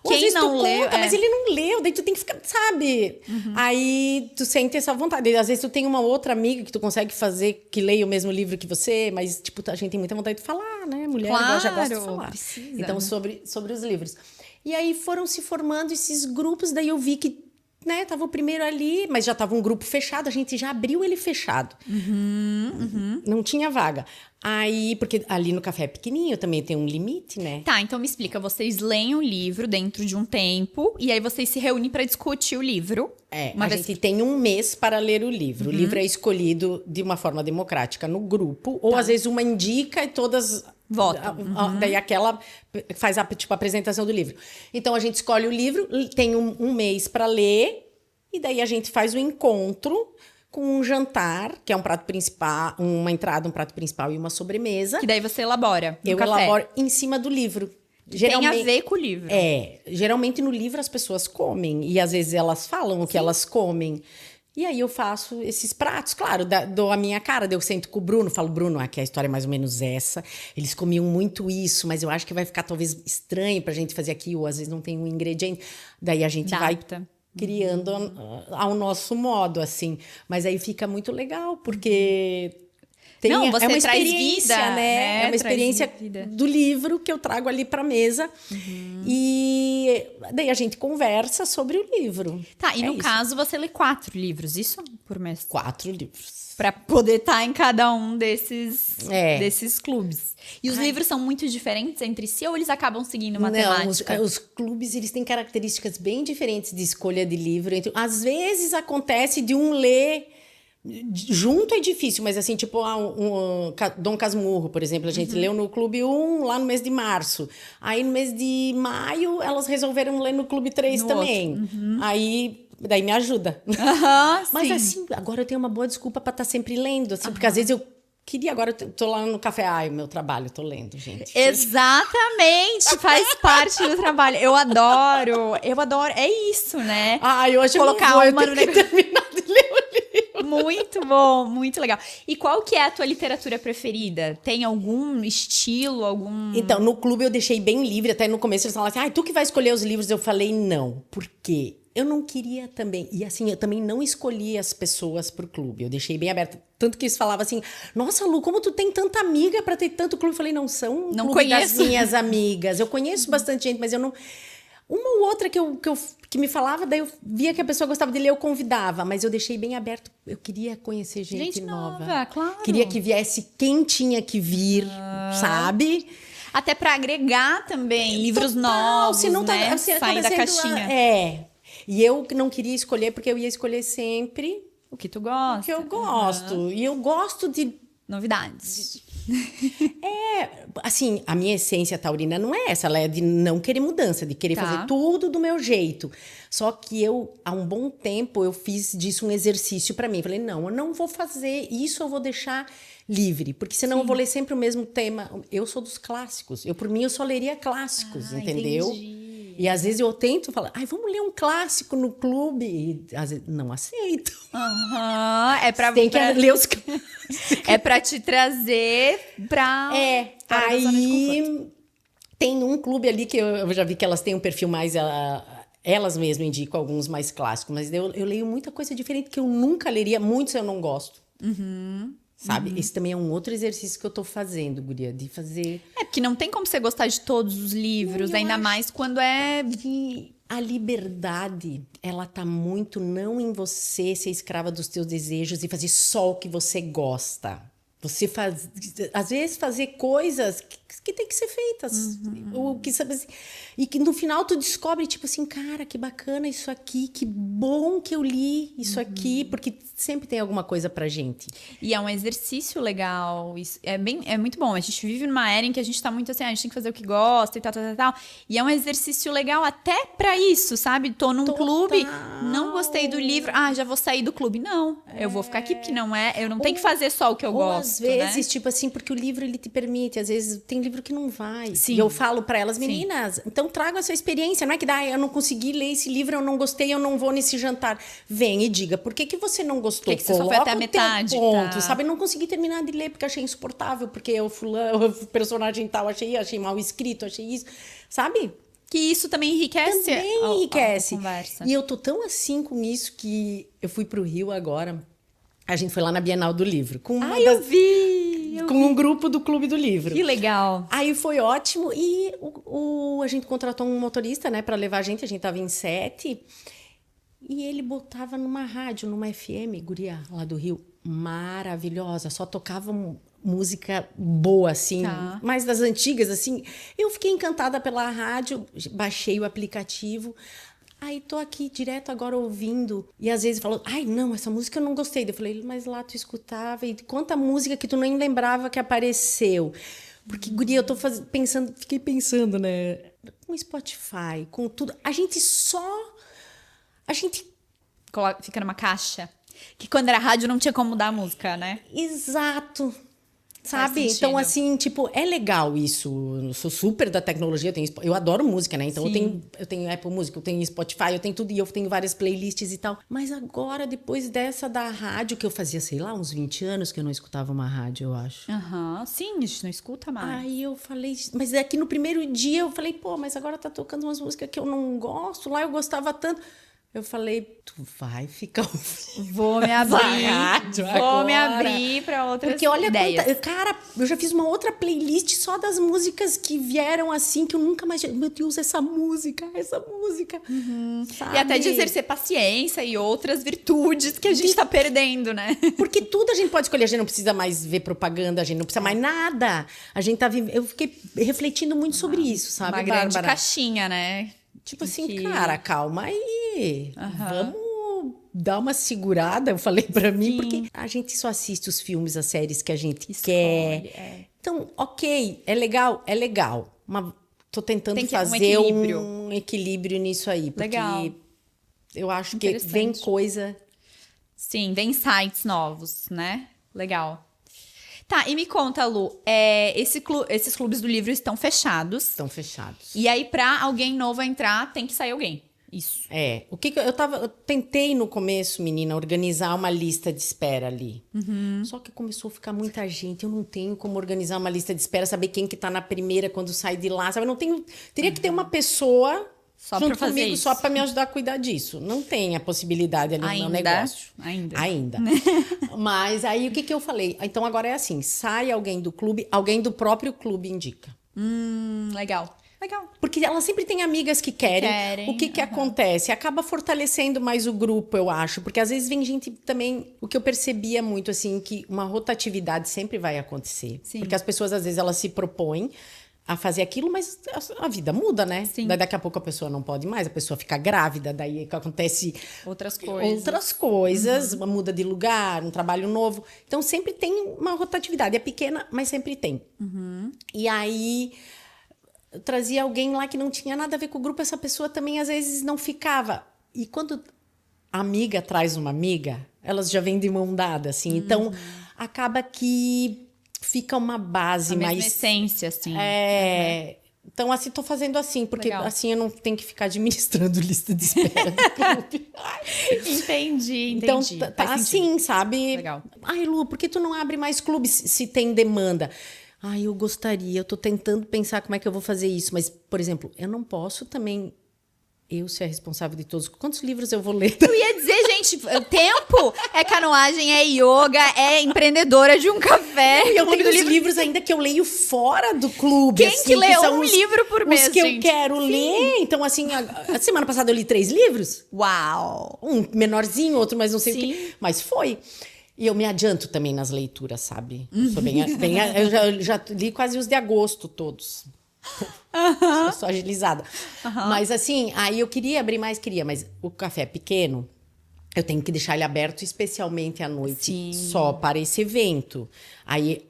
ou quem às vezes não tu leu, conta, mas ele não leu, daí tu tem que ficar, sabe? Aí tu sente essa vontade. Às vezes tu tem uma outra amiga que tu consegue fazer, que leia o mesmo livro que você, mas, tipo, a gente tem muita vontade de falar, né? Mulher já gosta de falar. Precisa, então, sobre os livros. E aí foram se formando esses grupos, daí eu vi que, né, tava o primeiro ali, mas já tava um grupo fechado, a gente já abriu ele fechado. Não tinha vaga. Aí, porque ali no café é pequenininho, também tem um limite, né? Tá, então me explica, vocês leem o livro dentro de um tempo, e aí vocês se reúnem pra discutir o livro. Gente tem um mês para ler o livro. O livro é escolhido de uma forma democrática no grupo, ou às vezes uma indica e todas votam. Daí aquela faz a apresentação do livro. Então a gente escolhe o livro, tem um mês para ler, e daí a gente faz o encontro com um jantar, que é um prato principal, uma entrada, um prato principal e uma sobremesa. Que daí você elabora. Eu elaboro em cima do livro. Tem a ver com o livro. Geralmente no livro as pessoas comem, e às vezes elas falam o que elas comem. E aí eu faço esses pratos, claro, dou a minha cara, eu sento com o Bruno, falo, Bruno, aqui a história é mais ou menos essa. Eles comiam muito isso, mas eu acho que vai ficar talvez estranho pra gente fazer aqui, ou às vezes não tem um ingrediente. Daí a gente vai criando ao nosso modo, assim. Mas aí fica muito legal, porque... você é uma traz experiência, vida, né? É uma experiência do livro que eu trago ali pra mesa. E daí a gente conversa sobre o livro. Tá, e no caso você lê 4 livros, isso por mês? 4 livros. Pra poder estar em cada um desses clubes. E os livros são muito diferentes entre si ou eles acabam seguindo uma temática? Os clubes, eles têm características bem diferentes de escolha de livro. Às vezes acontece de um ler... Junto é difícil, mas assim, tipo, Dom Casmurro, por exemplo, a gente leu no Clube 1 lá no mês de março. Aí no mês de maio, elas resolveram ler no Clube 3 também. Aí, daí me ajuda. Mas assim, agora eu tenho uma boa desculpa pra estar sempre lendo, assim, porque às vezes eu queria, agora eu tô lá no café, meu trabalho, eu tô lendo, gente. Exatamente, faz parte do trabalho. Eu adoro, é isso, né? Hoje colocar eu tenho que terminar de ler o livro. Muito bom, muito legal. E qual que é a tua literatura preferida? Tem algum estilo, algum... Então, no clube eu deixei bem livre, até no começo eles falaram assim, tu que vai escolher os livros. Eu falei, não, por quê? Eu não queria também, e assim, eu também não escolhi as pessoas pro clube, eu deixei bem aberto, tanto que eles falavam assim, nossa Lu, como tu tem tanta amiga pra ter tanto clube? Eu falei, não clube das minhas amigas, eu conheço bastante gente, mas eu não... Uma ou outra que me falava, daí eu via que a pessoa gostava de ler, eu convidava, mas eu deixei bem aberto, eu queria conhecer gente nova. Claro. Queria que viesse quem tinha que vir, sabe? Até pra agregar também livros novos, se não né? Sair da caixinha. E eu não queria escolher, porque eu ia escolher sempre o que tu gosta. O que eu gosto. E eu gosto de... Novidades. Assim, a minha essência taurina não é essa, ela é de não querer mudança, de querer fazer tudo do meu jeito. Só que há um bom tempo, eu fiz disso um exercício pra mim. Falei, não, eu não vou fazer isso, eu vou deixar livre, porque senão eu vou ler sempre o mesmo tema. Eu sou dos clássicos, por mim eu só leria clássicos, entendeu? Entendi. E às vezes eu tento falar, vamos ler um clássico no clube. E às vezes não aceito. Tem que ler os clássicos. É pra te trazer pra... Aí tem um clube ali que eu já vi que elas têm um perfil mais... Elas mesmas indicam alguns mais clássicos, mas eu leio muita coisa diferente que eu nunca leria, muitos eu não gosto. Sabe? Esse também é um outro exercício que eu tô fazendo, guria, de fazer... porque não tem como você gostar de todos os livros, ainda mais quando é... Que a liberdade, ela tá muito não em você ser escrava dos teus desejos e fazer só o que você gosta. Você às vezes fazer coisas que tem que ser feitas. Ou que, sabe assim, e que no final tu descobre, tipo assim, cara, que bacana isso aqui, que bom que eu li isso aqui, porque sempre tem alguma coisa pra gente. E é um exercício legal, isso é muito bom. A gente vive numa era em que a gente tá muito assim, a gente tem que fazer o que gosta e tal. E é um exercício legal até pra isso, sabe? Tô num clube, não gostei do livro, já vou sair do clube. Não, eu vou ficar aqui porque eu não tenho que fazer só o que eu gosto. Às vezes, tipo assim, porque o livro ele te permite, às vezes tem livro que não vai. Sim. E eu falo pra elas, meninas, então tragam essa experiência, não é que eu não consegui ler esse livro, eu não gostei, eu não vou nesse jantar. Vem e diga, por que você não gostou? Por que você só foi até a metade? Ponto, sabe? Eu não consegui terminar de ler porque achei insuportável, porque o personagem tal, achei mal escrito, achei isso, sabe? Que isso também enriquece a conversa. E eu tô tão assim com isso que eu fui pro Rio agora. A gente foi lá na Bienal do Livro. Eu vi! Com um grupo do Clube do Livro. Que legal! Aí foi ótimo. E a gente contratou um motorista, né, pra levar a gente tava em 7. E ele botava numa rádio, numa FM, guria, lá do Rio. Maravilhosa. Só tocava música boa, assim. Mais das antigas, assim. Eu fiquei encantada pela rádio. Baixei o aplicativo. Aí tô aqui direto agora ouvindo. E às vezes falou, não, essa música eu não gostei. Eu falei, mas lá tu escutava. E quanta música que tu nem lembrava que apareceu. Porque, guria, eu tô fiquei pensando, né? Com Spotify, com tudo. A gente fica numa caixa. Que quando era rádio não tinha como mudar a música, né? Exato. sabe? sentido. Então, assim, tipo, é legal isso. Eu sou super da tecnologia, eu adoro música, né? Então, eu tenho Apple Music, eu tenho Spotify, eu tenho tudo, e eu tenho várias playlists e tal. Mas agora, depois dessa da rádio, que eu fazia, sei lá, uns 20 anos que eu não escutava uma rádio, eu acho. Sim, a gente não escuta mais. Aí eu falei, mas é que no primeiro dia eu falei, pô, mas agora tá tocando umas músicas que eu não gosto, lá eu gostava tanto. Eu falei, tu vai ficar ouvindo. Vou me abrir. Vou me abrir para outras Porque olha ideias. cara, eu já fiz uma outra playlist só das músicas que vieram assim, que eu nunca mais... Meu Deus, essa música. Sabe? E até de exercer paciência e outras virtudes que a gente tá perdendo, né? Porque tudo a gente pode escolher, a gente não precisa mais ver propaganda, a gente não precisa mais nada. A gente tá vivendo... Eu fiquei refletindo muito sobre isso, sabe, Uma grande Bárbara? caixinha, né? Tipo assim, cara, calma aí. Vamos dar uma segurada, eu falei pra mim, porque a gente só assiste os filmes, as séries que a gente quer. Então, ok, é legal. Mas tô tentando Tem que fazer um equilíbrio nisso aí. Porque legal. eu acho que vem coisa... Sim, vem insights novos, né? Legal. Tá, e me conta, Lu, esses clubes do livro estão fechados. Estão fechados. E aí, pra alguém novo entrar, tem que sair alguém. Isso. O que eu tentei no começo, menina, organizar uma lista de espera ali. Só que começou a ficar muita gente. Eu não tenho como organizar uma lista de espera, saber quem que tá na primeira quando sai de lá, sabe? Eu não tenho. Teria que ter uma pessoa só junto pra fazer comigo, isso. só para me ajudar a cuidar disso. Não tem a possibilidade ali no meu negócio. Ainda. Mas aí o que eu falei? Então agora é assim: sai alguém do clube, alguém do próprio clube indica. Legal. Porque ela sempre tem amigas que querem. O que acontece? Acaba fortalecendo mais o grupo, eu acho. Porque às vezes vem gente também... O que eu percebia muito, assim, que uma rotatividade sempre vai acontecer. Sim. Porque as pessoas, às vezes, elas se propõem a fazer aquilo, mas a vida muda, né? Sim. Daí daqui a pouco a pessoa não pode mais, a pessoa fica grávida, daí acontece... Outras coisas, muda de lugar, um trabalho novo. Então, sempre tem uma rotatividade. É pequena, mas sempre tem. E aí... Eu trazia alguém lá que não tinha nada a ver com o grupo, essa pessoa também às vezes não ficava. E quando a amiga traz uma amiga, elas já vêm de mão dada, assim. Então, acaba que fica uma base mais... A mesma essência, assim. Então, assim, tô fazendo assim, porque Legal. assim eu não tenho que ficar administrando lista de espera do clube. Entendi. Então, tá assim, sabe? Legal. Ai, Lu, por que tu não abre mais clubes se tem demanda? Ai, eu gostaria, eu tô tentando pensar como é que eu vou fazer isso. Mas, por exemplo, eu não posso também ser a responsável de todos. Quantos livros eu vou ler? Eu ia dizer, gente, tempo é canoagem, é yoga, é empreendedora de um café. E eu tenho livros ainda que eu leio fora do clube. Quem assim, que lê são livro por mês, os que gente? eu quero ler. Então, assim, a semana passada eu li 3 livros. Uau! Um menorzinho, outro mais não sei o Sim. quê. Mas foi... E eu me adianto também nas leituras, sabe? Eu sou eu já li quase os de agosto todos. Eu sou agilizada. Mas assim, aí eu queria abrir mais, mas o café é pequeno, eu tenho que deixar ele aberto especialmente à noite, só para esse evento. Aí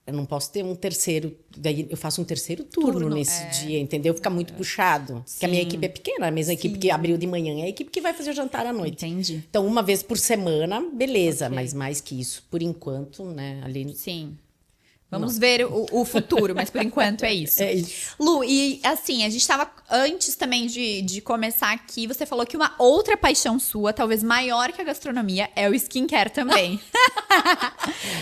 eu não posso ter um terceiro, daí eu faço um terceiro turno nesse dia, entendeu? Fica muito puxado. Porque a minha equipe é pequena, a mesma equipe que abriu de manhã é a equipe que vai fazer o jantar à noite. Entendi. Então, uma vez por semana, beleza, mas mais que isso, por enquanto, né? Ali... Sim. Vamos ver o futuro, mas por enquanto é isso. É isso. Lu, e assim, a gente tava, antes também de começar aqui, você falou que uma outra paixão sua, talvez maior que a gastronomia, é o skincare também.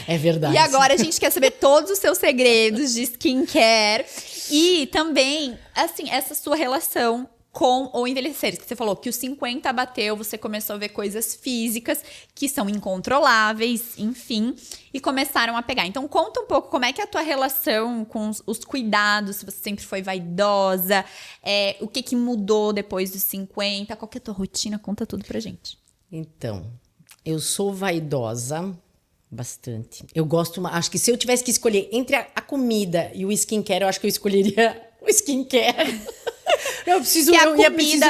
É verdade. E agora a gente quer saber todos os seus segredos de skincare e também, assim, essa sua relação com o envelhecer, que você falou que os 50 bateu, você começou a ver coisas físicas que são incontroláveis, enfim, e começaram a pegar. Então, conta um pouco como é que é a tua relação com os cuidados, se você sempre foi vaidosa, o que mudou depois dos 50, qual que é a tua rotina, conta tudo pra gente. Então, eu sou vaidosa bastante. Eu gosto, acho que se eu tivesse que escolher entre a comida e o skincare, eu acho que eu escolheria o skincare. Eu preciso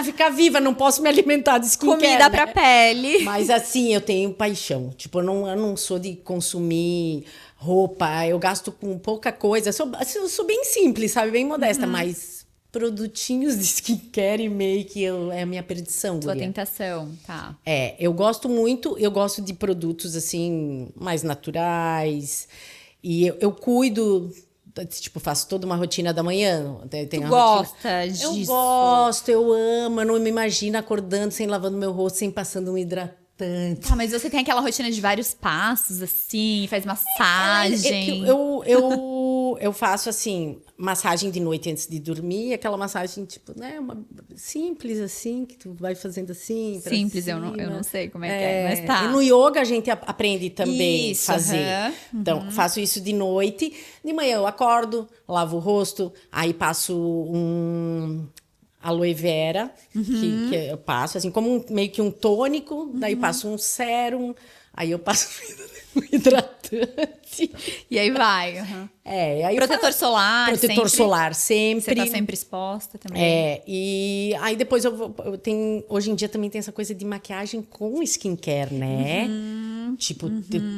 ficar viva, não posso me alimentar de skincare. Comida pra pele. Mas assim, eu tenho paixão. Tipo, eu não sou de consumir roupa, eu gasto com pouca coisa. Eu sou bem simples, sabe? Bem modesta, mas produtinhos de skincare e make é a minha perdição. Tua guria. tentação, tá. Eu gosto de produtos assim, mais naturais. E eu cuido, tipo, faço toda uma rotina da manhã. Tu gosta disso? Eu gosto, eu amo. Eu não me imagino acordando sem lavando meu rosto, sem passando um hidratante. Tá, mas você tem aquela rotina de vários passos, assim, faz massagem. Eu faço, assim, massagem de noite antes de dormir. Aquela massagem, tipo, né? Simples, assim, que tu vai fazendo assim. Simples, eu não sei como é que é, mas tá. E no yoga a gente aprende também Isso, fazer. Então, faço isso de noite. De manhã eu acordo, lavo o rosto, aí passo aloe vera, que eu passo, assim, como meio que um tônico, daí passo um sérum, aí eu passo um hidratante. E aí vai. Aí protetor solar, protetor solar sempre. Você tá sempre exposta também. E aí depois eu tenho, hoje em dia também tem essa coisa de maquiagem com skincare, né? Tipo,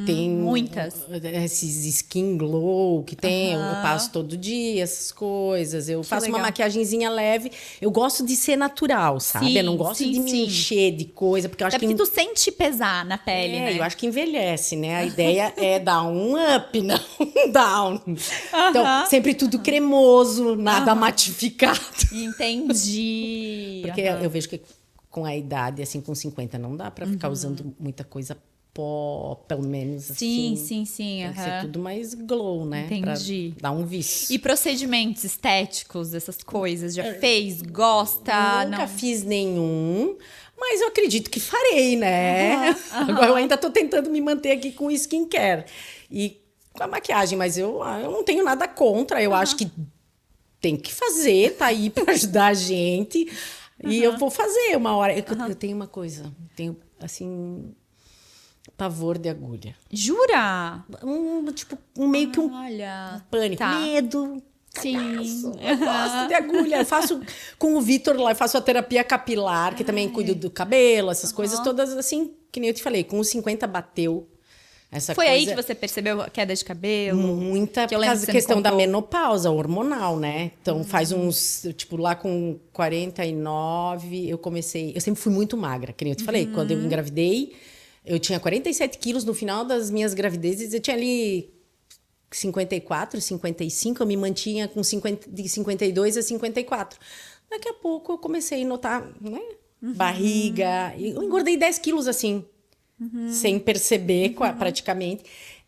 tem muitas. Esses skin glow que tem, eu passo todo dia, essas coisas. Eu faço uma maquiagenzinha leve. Eu gosto de ser natural, sabe? Sim, eu não gosto de me encher de coisa, porque eu acho porque tu sente pesar na pele, né? Eu acho que envelhece, né? A ideia é dar um up, não um down. Então, sempre tudo cremoso, nada matificado. Entendi. Porque eu vejo que com a idade, assim, com 50, não dá pra ficar usando muita coisa pó, pelo menos assim. Sim. Tem que ser tudo mais glow, né? Entendi. Pra dar um vício. E procedimentos estéticos, essas coisas, já fez? Gosta? Nunca fiz nenhum, mas eu acredito que farei, né? Agora eu ainda tô tentando me manter aqui com skincare. E com a maquiagem, mas eu não tenho nada contra. Eu acho que tem que fazer, tá aí pra ajudar a gente. E eu vou fazer uma hora. Eu tenho uma coisa, tenho, assim, pavor de agulha. Jura? Meio que Olha, pânico, tá. medo. Sim. Eu gosto de agulha. Eu faço com o Vitor lá, eu faço a terapia capilar, que também cuido do cabelo, essas coisas todas assim, que nem eu te falei, com os 50 bateu. Foi aí que você percebeu a queda de cabelo? Muita, por causa da questão da menopausa hormonal, né? Então, faz uns... Tipo, lá com 49, eu sempre fui muito magra, que nem eu te falei. Quando eu engravidei, eu tinha 47 quilos. No final das minhas gravidezes, eu tinha ali 54, 55. Eu me mantinha com de 52 a 54. Daqui a pouco, eu comecei a notar, né? Barriga. Eu engordei 10 quilos, assim. Sem perceber, praticamente.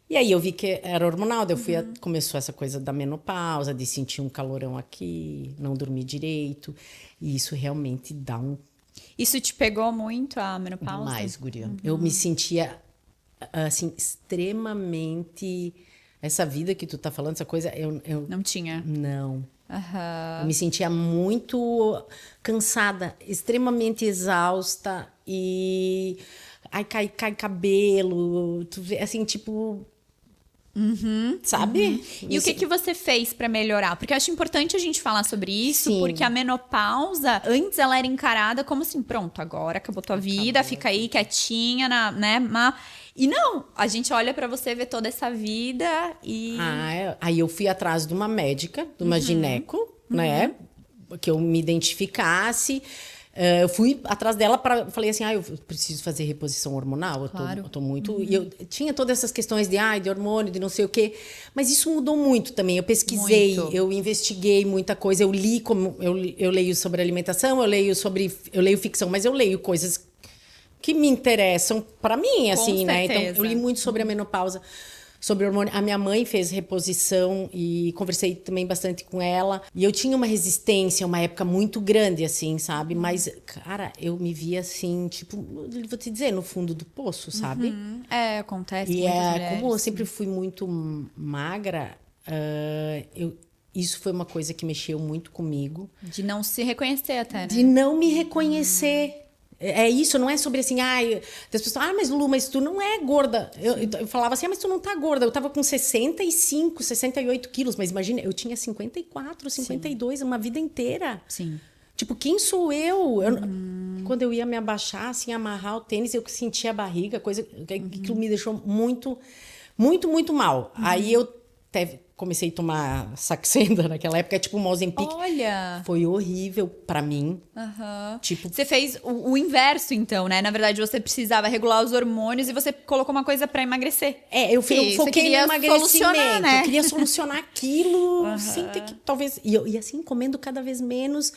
E aí eu vi que era hormonal, daí começou essa coisa da menopausa, de sentir um calorão aqui, não dormir direito. E isso realmente dá um... Isso te pegou muito, a menopausa? Mais, guria. Eu me sentia, assim, extremamente... Essa vida que tu tá falando, essa coisa, eu... Não tinha? Não. Eu me sentia muito cansada, extremamente exausta e... Aí cai cabelo, tu vê, assim, tipo... Sabe? E o que você fez pra melhorar? Porque eu acho importante a gente falar sobre isso, Sim. porque a menopausa, antes ela era encarada como assim, pronto, agora acabou tua vida, fica aí quietinha, né? E não, a gente olha pra você ver toda essa vida e... Aí eu fui atrás de uma médica, de uma gineco, né? Que eu me identificasse... eu fui atrás dela falei assim, eu preciso fazer reposição hormonal, eu tô muito... E eu tinha todas essas questões de hormônio, de não sei o quê, mas isso mudou muito também. Eu pesquisei, eu investiguei muita coisa, eu li, eu leio sobre alimentação, eu leio ficção, mas eu leio coisas que me interessam para mim, assim, né? Então, eu li muito sobre a menopausa, sobre hormônio. A minha mãe fez reposição e conversei também bastante com ela. E eu tinha uma resistência, uma época muito grande, assim, sabe? Mas, cara, eu me via assim, tipo, vou te dizer, no fundo do poço, sabe? Acontece E com muitas mulheres. como eu sempre fui muito magra, isso foi uma coisa que mexeu muito comigo. De não se reconhecer até, né? De não me reconhecer. É isso, não é sobre assim, das pessoas, mas Lu, mas tu não é gorda. Eu falava assim, mas tu não tá gorda. Eu tava com 65, 68 quilos, mas imagina, eu tinha 54, 52, uma vida inteira. Sim. Tipo, quem sou eu? Quando eu ia me abaixar, assim, amarrar o tênis, eu sentia a barriga, coisa que me deixou muito, muito, muito mal. Aí eu comecei a tomar Saxenda naquela época, é tipo um Ozempic. Olha! Foi horrível pra mim. Tipo, Você fez o inverso, então, né? Na verdade, você precisava regular os hormônios e você colocou uma coisa pra emagrecer. eu foquei no emagrecimento. Né? Eu queria solucionar aquilo sem ter que, talvez... E assim, comendo cada vez menos.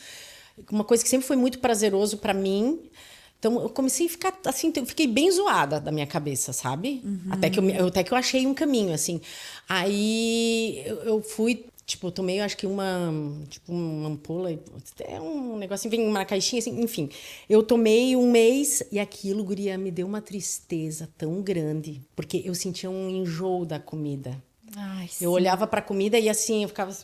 Uma coisa que sempre foi muito prazeroso pra mim. Então, eu comecei a ficar, assim, eu fiquei bem zoada da minha cabeça, sabe? Até que eu achei um caminho, assim. Aí, eu fui, tipo, eu tomei, acho que uma ampola, até um negocinho, vem uma caixinha, assim, enfim. Eu tomei um mês e aquilo, guria, me deu uma tristeza tão grande, porque eu sentia um enjoo da comida. Ai, Eu olhava pra comida e, assim, eu ficava...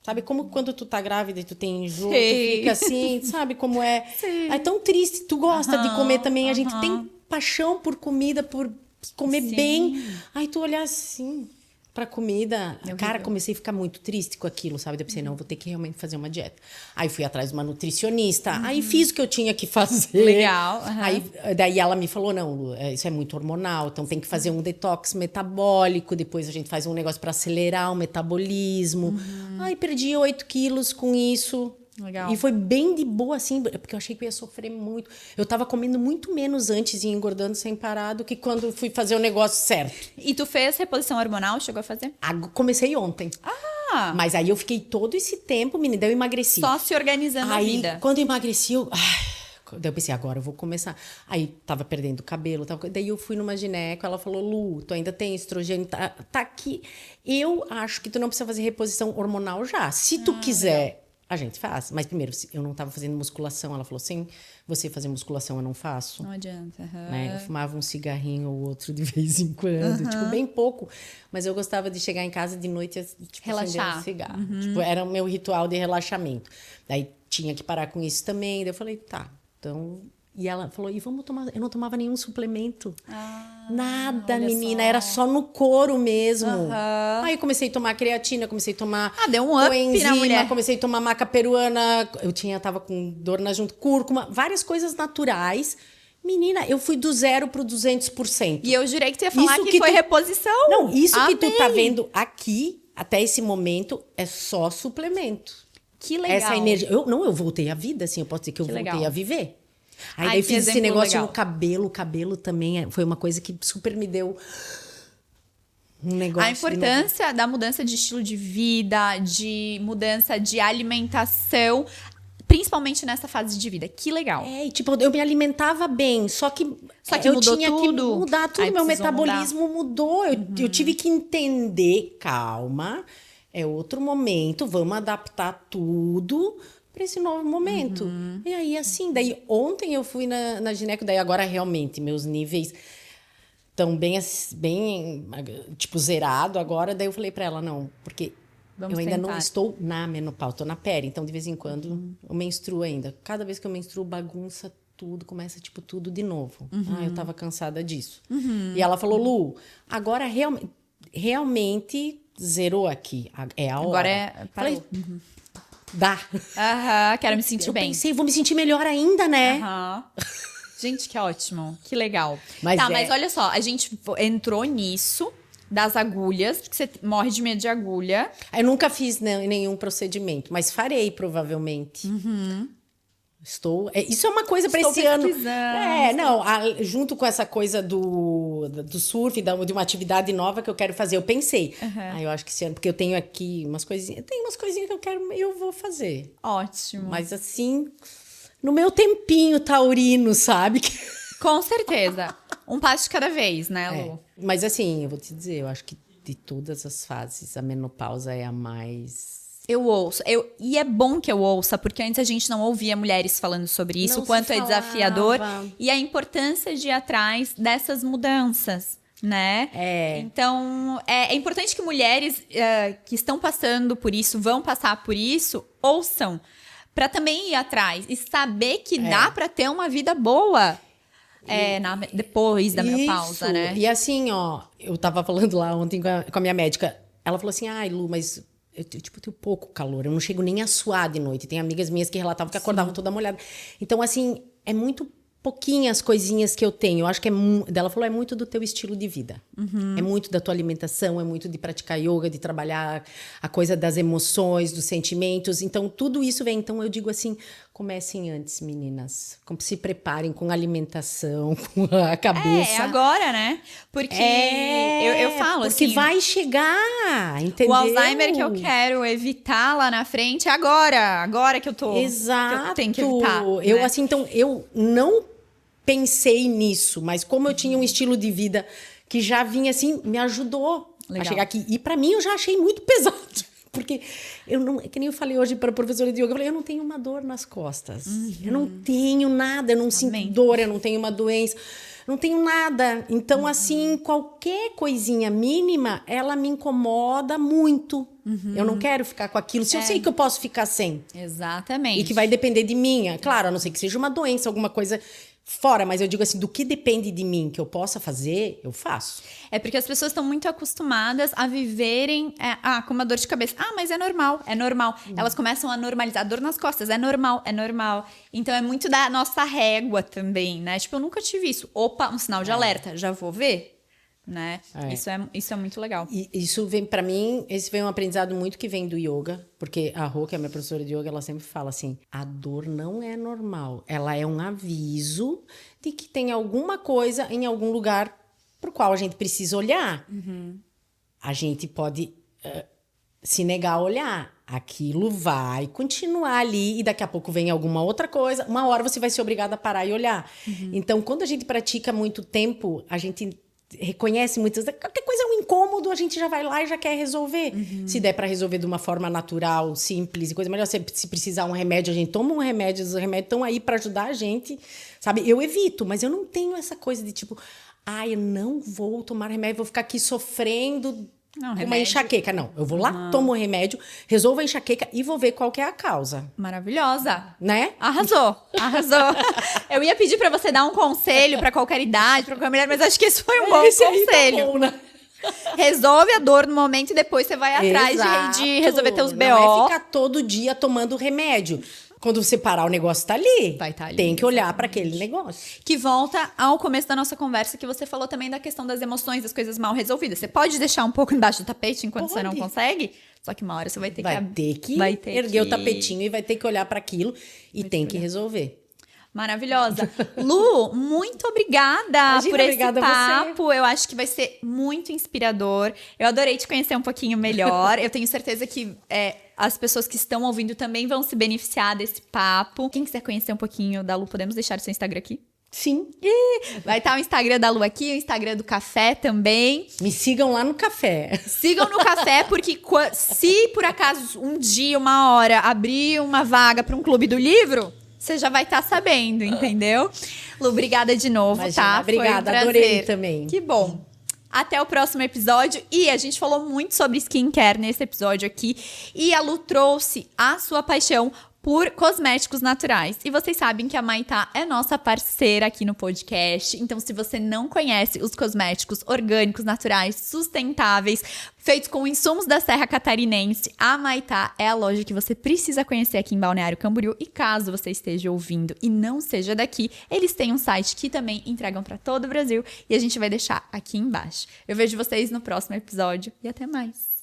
Sabe como quando tu tá grávida e tu tem enjoo, tu fica assim, sabe como é? Sim. É tão triste, tu gosta de comer também, a gente tem paixão por comida, por comer bem. Aí tu olhar assim pra comida, cara, comecei a ficar muito triste com aquilo, sabe? Eu pensei, não, vou ter que realmente fazer uma dieta. Aí fui atrás de uma nutricionista, aí fiz o que eu tinha que fazer. Legal. Aí, daí ela me falou, não, isso é muito hormonal, então tem que fazer um detox metabólico, depois a gente faz um negócio para acelerar o metabolismo. Aí perdi 8 quilos com isso. Legal. E foi bem de boa, assim, porque eu achei que eu ia sofrer muito. Eu tava comendo muito menos antes e engordando sem parar do que quando fui fazer o negócio certo. E tu fez reposição hormonal? Chegou a fazer? Comecei ontem. Mas aí eu fiquei todo esse tempo, menina, daí eu emagreci. Só se organizando a vida. Aí, quando eu emagreci, daí eu pensei, agora eu vou começar. Aí, tava perdendo cabelo, daí eu fui numa gineco, ela falou, Lu, tu ainda tem estrogênio, tá aqui. Eu acho que tu não precisa fazer reposição hormonal já. Se tu quiser... A gente faz. Mas primeiro, eu não estava fazendo musculação. Ela falou, sem você fazer musculação, eu não faço. Não adianta. Né? Eu fumava um cigarrinho ou outro de vez em quando. Tipo, bem pouco. Mas eu gostava de chegar em casa de noite e tipo, relaxar. Um cigarro. Tipo, era o meu ritual de relaxamento. Daí tinha que parar com isso também. Daí eu falei, tá. Então... E ela falou, e vamos tomar... Eu não tomava nenhum suplemento. Nada, menina. Era só no couro mesmo. Aí eu comecei a tomar creatina, comecei a tomar... deu um up coenzima, na mulher. Comecei a tomar maca peruana. Tava com dor na junta, cúrcuma. Várias coisas naturais. Menina, eu fui do 0 pro 200%. E eu jurei que tu ia falar que foi reposição. Não, isso que tu tá vendo aqui, até esse momento, é só suplemento. Que legal. Essa energia... Eu voltei à vida, assim. Eu posso dizer que eu voltei a viver. Aí daí fiz esse negócio legal. No cabelo. O cabelo também foi uma coisa que super me deu um negócio. A importância da mudança de estilo de vida, de mudança de alimentação, principalmente nessa fase de vida. Que legal. E tipo, eu me alimentava bem, só que eu mudou tinha tudo. Que mudar tudo. Aí meu metabolismo mudou. Eu tive que entender, calma, é outro momento, vamos adaptar tudo para esse novo momento. E aí, assim, daí ontem eu fui na gineco, daí agora realmente meus níveis estão bem, tipo, zerado agora. Daí eu falei para ela, não, porque eu ainda não estou na menopausa, estou na peri, então de vez em quando eu menstruo ainda. Cada vez que eu menstruo, bagunça tudo, começa, tipo, tudo de novo. Eu tava cansada disso. E ela falou, Lu, agora realmente zerou aqui, é a hora. Agora Falei, dá. Quero me sentir bem. Eu pensei, vou me sentir melhor ainda, né? Gente, que ótimo. Que legal. Mas olha só, a gente entrou nisso das agulhas, porque você morre de medo de agulha. Eu nunca fiz nenhum procedimento, mas farei, provavelmente. Isso é uma coisa para esse ano. Junto com essa coisa do surf, de uma atividade nova que eu quero fazer, eu pensei. Eu acho que esse ano, porque eu tenho aqui umas coisinhas, que eu quero, eu vou fazer. Ótimo. Mas assim, no meu tempinho taurino, sabe? Com certeza. Um passo de cada vez, né, Lu? Mas assim, eu vou te dizer, eu acho que de todas as fases, a menopausa é a mais... Eu ouço. E é bom que eu ouça, porque antes a gente não ouvia mulheres falando sobre isso, o quanto é desafiador e a importância de ir atrás dessas mudanças, né? Então, é importante que mulheres que estão passando por isso, vão passar por isso, ouçam, para também ir atrás e saber que dá para ter uma vida boa depois da menopausa, né? E assim, ó, eu tava falando lá ontem com a minha médica, ela falou assim, ai, Lu, mas... Eu tenho pouco calor, eu não chego nem a suar de noite. Tem amigas minhas que relatavam que acordavam toda molhada. Então, assim, é muito pouquinhas coisinhas que eu tenho. Eu acho que ela falou, é muito do teu estilo de vida. É muito da tua alimentação, é muito de praticar yoga, de trabalhar a coisa das emoções, dos sentimentos. Então, tudo isso vem. Então, eu digo assim, comecem antes, meninas. Se preparem com a alimentação, com a cabeça. É agora, né? Porque eu falo porque assim... vai chegar, entendeu? O Alzheimer que eu quero evitar lá na frente é agora que eu tô... Exato. Que eu tenho que evitar. Eu, né? assim, então, eu não pensei nisso, mas como eu tinha um estilo de vida que já vinha assim, me ajudou a chegar aqui. E pra mim eu já achei muito pesado. Porque eu não, que nem eu falei hoje para a professora de yoga, eu falei, eu não tenho uma dor nas costas. Eu não tenho nada, eu não sinto dor, eu não tenho uma doença, não tenho nada. Então, assim, qualquer coisinha mínima, ela me incomoda muito. Eu não quero ficar com aquilo, se eu sei que eu posso ficar sem. Exatamente. E que vai depender de mim. Claro, a não ser que seja uma doença, alguma coisa fora, mas eu digo assim, do que depende de mim, que eu possa fazer, eu faço. É porque as pessoas estão muito acostumadas a viverem com uma dor de cabeça. Ah, mas é normal. Elas começam a normalizar. Dor nas costas, é normal. Então, é muito da nossa régua também, né? Tipo, eu nunca tive isso. Opa, um sinal de alerta, já vou ver, né? Isso é muito legal. E isso vem, pra mim, esse vem um aprendizado muito que vem do yoga, porque a Rô, que é a minha professora de yoga, ela sempre fala assim, a dor não é normal, ela é um aviso de que tem alguma coisa em algum lugar pro qual a gente precisa olhar. A gente pode se negar a olhar, aquilo vai continuar ali e daqui a pouco vem alguma outra coisa, uma hora você vai ser obrigada a parar e olhar. Então, quando a gente pratica muito tempo, a gente reconhece muitas... Qualquer coisa é um incômodo, a gente já vai lá e já quer resolver. Se der para resolver de uma forma natural, simples e coisa melhor, se precisar um remédio, a gente toma um remédio, os remédios estão aí para ajudar a gente, sabe? Eu evito, mas eu não tenho essa coisa de tipo, eu não vou tomar remédio, vou ficar aqui sofrendo com uma enxaqueca. Não, eu vou lá, tomo o remédio, resolvo a enxaqueca e vou ver qual que é a causa. Maravilhosa. Né? Arrasou. Eu ia pedir pra você dar um conselho pra qualquer idade, pra qualquer mulher, mas acho que esse foi um bom conselho. Tá bom, né? Resolve a dor no momento e depois você vai atrás de resolver teus BO. Não é ficar todo dia tomando remédio. Quando você parar, o negócio tá ali. Vai estar ali. Tem que olhar para aquele negócio. Que volta ao começo da nossa conversa, que você falou também da questão das emoções, das coisas mal resolvidas. Você pode deixar um pouco embaixo do tapete enquanto você não consegue, só que uma hora você vai ter que erguer o tapetinho e vai ter que olhar para aquilo e tem que resolver. Maravilhosa. Lu, muito obrigada por esse papo. Eu acho que vai ser muito inspirador. Eu adorei te conhecer um pouquinho melhor. Eu tenho certeza que as pessoas que estão ouvindo também vão se beneficiar desse papo. Quem quiser conhecer um pouquinho da Lu, podemos deixar o seu Instagram aqui? Sim. Vai estar o Instagram da Lu aqui, o Instagram do Café também. Me sigam lá no Café. Sigam no Café, porque se por acaso um dia, uma hora, abrir uma vaga para um clube do livro, você já vai estar sabendo, entendeu? Lu, obrigada de novo, tá? Obrigada, foi um adorei também. Que bom. Até o próximo episódio. E a gente falou muito sobre skincare nesse episódio aqui. E a Lu trouxe a sua paixão por cosméticos naturais. E vocês sabem que a Maitá é nossa parceira aqui no podcast. Então, se você não conhece os cosméticos orgânicos, naturais, sustentáveis, feitos com insumos da Serra Catarinense, a Maitá é a loja que você precisa conhecer aqui em Balneário Camboriú. E caso você esteja ouvindo e não seja daqui, eles têm um site que também entregam para todo o Brasil. E a gente vai deixar aqui embaixo. Eu vejo vocês no próximo episódio e até mais.